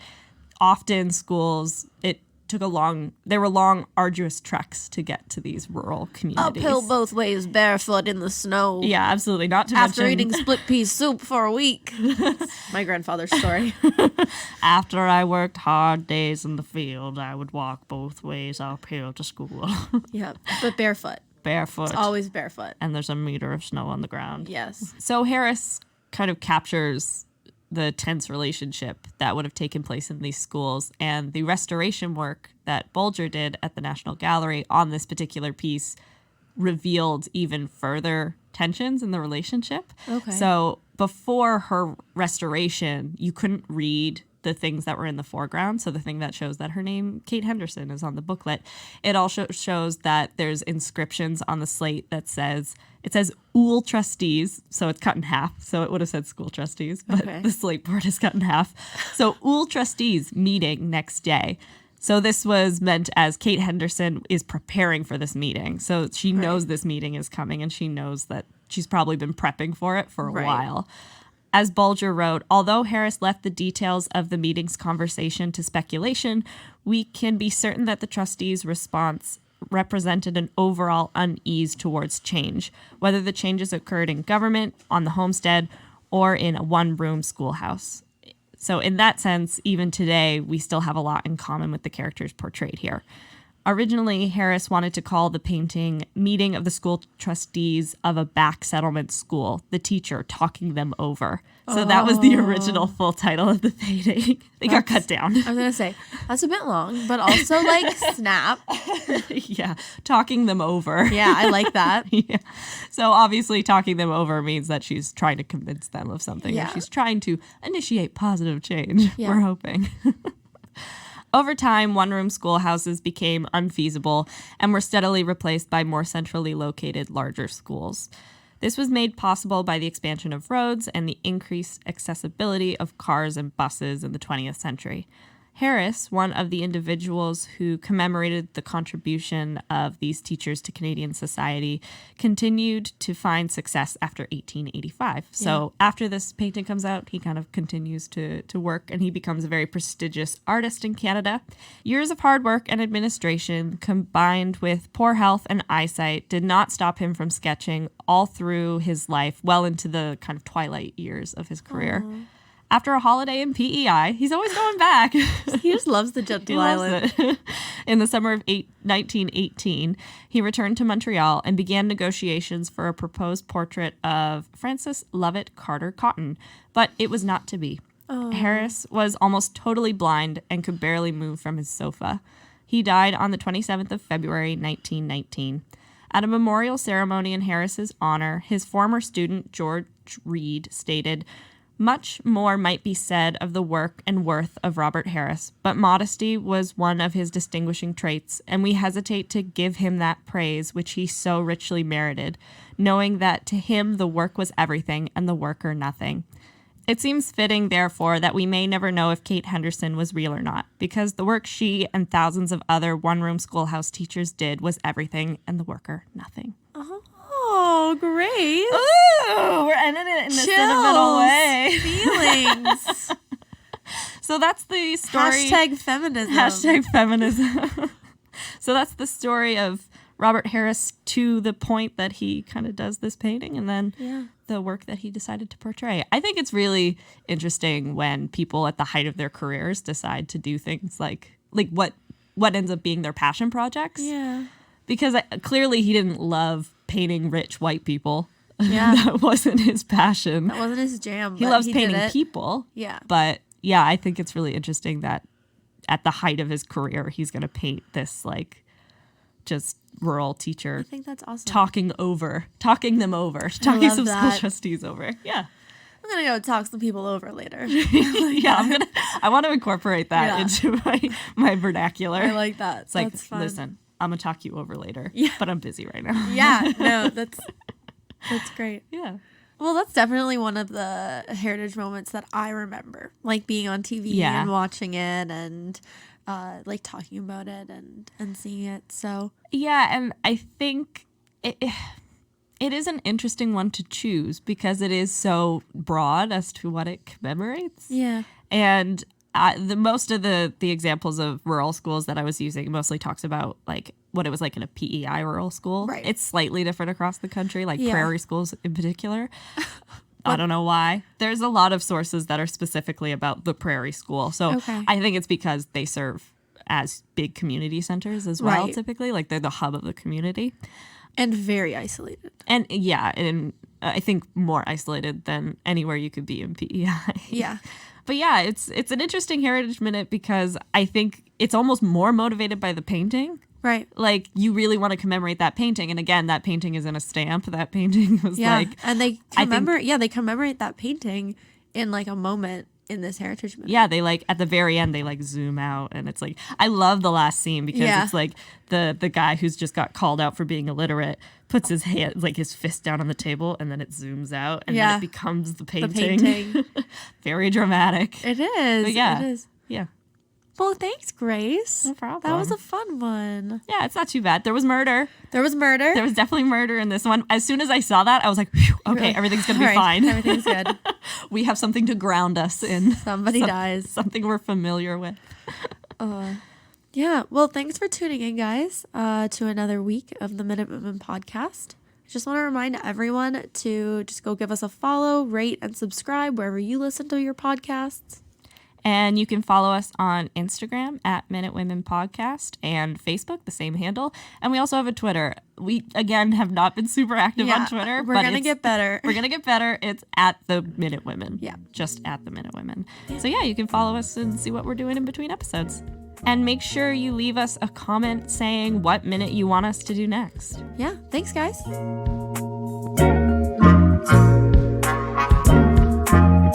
Speaker 1: often schools, there were long, arduous treks to get to these rural communities.
Speaker 2: Uphill both ways, barefoot in the snow.
Speaker 1: Yeah, absolutely. Not to
Speaker 2: After
Speaker 1: mention,
Speaker 2: eating split pea soup for a week. My grandfather's story.
Speaker 1: after I worked hard days in the field, I would walk both ways uphill to school.
Speaker 2: Yeah. But barefoot.
Speaker 1: Barefoot.
Speaker 2: Always barefoot.
Speaker 1: And there's a meter of snow on the ground.
Speaker 2: Yes.
Speaker 1: So Harris kind of captures the tense relationship that would have taken place in these schools. And the restoration work that Bolger did at the National Gallery on this particular piece revealed even further tensions in the relationship.
Speaker 2: Okay.
Speaker 1: So before her restoration, you couldn't read the things that were in the foreground. So the thing that shows that her name, Kate Henderson, is on the booklet. It also shows that there's inscriptions on the slate that says School Trustees. So it's cut in half. So it would have said School Trustees, but
Speaker 2: Okay.
Speaker 1: the slate board is cut in half. So School Trustees meeting next day. So this was meant as Kate Henderson is preparing for this meeting. So she knows this meeting is coming, and she knows that she's probably been prepping for it for a while. As Bolger wrote, although Harris left the details of the meeting's conversation to speculation, we can be certain that the trustees' response represented an overall unease towards change, whether the changes occurred in government, on the homestead, or in a one-room schoolhouse. So in that sense, even today, we still have a lot in common with the characters portrayed here. Originally, Harris wanted to call the painting Meeting of the School Trustees of a Back Settlement School, the teacher talking them over. So that was the original full title of the painting. They got cut down.
Speaker 2: I was going to say, that's a bit long, but also like snap.
Speaker 1: Yeah, talking them over.
Speaker 2: Yeah, I like that.
Speaker 1: Yeah. So obviously talking them over means that she's trying to convince them of something.
Speaker 2: Yeah.
Speaker 1: Or she's trying to initiate positive change.
Speaker 2: Yeah.
Speaker 1: We're hoping. Over time, one-room schoolhouses became unfeasible and were steadily replaced by more centrally located, larger schools. This was made possible by the expansion of roads and the increased accessibility of cars and buses in the 20th century. Harris, one of the individuals who commemorated the contribution of these teachers to Canadian society, continued to find success after 1885. So after this painting comes out, he kind of continues to work, and he becomes a very prestigious artist in Canada. Years of hard work and administration, combined with poor health and eyesight, did not stop him from sketching all through his life, well into the kind of twilight years of his career. After a holiday in PEI, he's always going back.
Speaker 2: He just loves the gentle island.
Speaker 1: It. In the summer of 1918, he returned to Montreal and began negotiations for a proposed portrait of Frances Lovett Carter Cotton, but it was not to be. Harris was almost totally blind and could barely move from his sofa. He died on the 27th of February, 1919. At a memorial ceremony in Harris's honor, his former student, George Reed, stated, "Much more might be said of the work and worth of Robert Harris, but modesty was one of his distinguishing traits, and we hesitate to give him that praise which he so richly merited, knowing that to him the work was everything and the worker nothing. It seems fitting, therefore, that we may never know if Kate Henderson was real or not, because the work she and thousands of other one-room schoolhouse teachers did was everything and the worker nothing."
Speaker 2: Oh, great.
Speaker 1: Ooh, we're ending it in a sentimental way.
Speaker 2: Feelings.
Speaker 1: So that's the story.
Speaker 2: Hashtag feminism.
Speaker 1: Hashtag feminism. So that's the story of Robert Harris to the point that he kind of does this painting, and then the work that he decided to portray. I think it's really interesting when people at the height of their careers decide to do things like what ends up being their passion projects.
Speaker 2: Yeah.
Speaker 1: Because clearly he didn't love painting rich white people.
Speaker 2: Yeah.
Speaker 1: That wasn't his passion.
Speaker 2: That wasn't his jam.
Speaker 1: He loves painting people.
Speaker 2: Yeah.
Speaker 1: But yeah, I think it's really interesting that at the height of his career, he's going to paint this just rural teacher.
Speaker 2: I think that's awesome.
Speaker 1: Talking them over, talking some school trustees over. Yeah.
Speaker 2: I'm going to go talk some people over later.
Speaker 1: Yeah, I want to incorporate that into my vernacular.
Speaker 2: I like that.
Speaker 1: It's like,
Speaker 2: that's fun.
Speaker 1: listen, I'm going to talk you over later, but I'm busy right now.
Speaker 2: Yeah, no, that's great.
Speaker 1: Yeah.
Speaker 2: Well, that's definitely one of the heritage moments that I remember, like being on TV and watching it and like talking about it and seeing it. So
Speaker 1: yeah, and I think it is an interesting one to choose because it is so broad as to what it commemorates.
Speaker 2: Yeah,
Speaker 1: and the most of the examples of rural schools that I was using mostly talks about like what it was like in a PEI rural school.
Speaker 2: Right.
Speaker 1: It's slightly different across the country, like prairie schools in particular. I don't know why. There's a lot of sources that are specifically about the prairie school. So I think it's because they serve as big community centers as well, typically. Like they're the hub of the community.
Speaker 2: and very isolated.
Speaker 1: And yeah, and I think, more isolated than anywhere you could be in PEI.
Speaker 2: Yeah.
Speaker 1: But yeah, it's an interesting Heritage Minute because I think it's almost more motivated by the painting.
Speaker 2: Right.
Speaker 1: Like, you really want to commemorate that painting. And again, that painting is in a stamp. That painting was like...
Speaker 2: And they commemorate that painting in like a moment in this Heritage Minute.
Speaker 1: Yeah, they like, at the very end, they like zoom out. And it's like, I love the last scene because it's like the guy who's just got called out for being illiterate puts his hand, like his fist down on the table, and then it zooms out. And then it becomes the painting. Very dramatic.
Speaker 2: It is.
Speaker 1: But yeah.
Speaker 2: It is.
Speaker 1: Yeah.
Speaker 2: Well, thanks, Grace.
Speaker 1: No problem.
Speaker 2: That was a fun one.
Speaker 1: Yeah, it's not too bad. There was murder.
Speaker 2: There was
Speaker 1: definitely murder in this one. As soon as I saw that, I was like, "Phew, okay, everything's going to be fine.
Speaker 2: Everything's good.
Speaker 1: We have something to ground us in.
Speaker 2: Somebody dies.
Speaker 1: Something we're familiar with.
Speaker 2: Yeah. Well, thanks for tuning in, guys, to another week of the Minute Women podcast. I just want to remind everyone to just go give us a follow, rate, and subscribe wherever you listen to your podcasts.
Speaker 1: And you can follow us on Instagram at Minute Women Podcast and Facebook, the same handle. And we also have a Twitter. We, again, have not been super active on Twitter.
Speaker 2: We're going to get better.
Speaker 1: We're going to get better. It's at the Minute Women.
Speaker 2: Yeah.
Speaker 1: Just at the Minute Women. So yeah, you can follow us and see what we're doing in between episodes. And make sure you leave us a comment saying what minute you want us to do next.
Speaker 2: Yeah. Thanks, guys.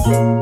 Speaker 3: Thank you.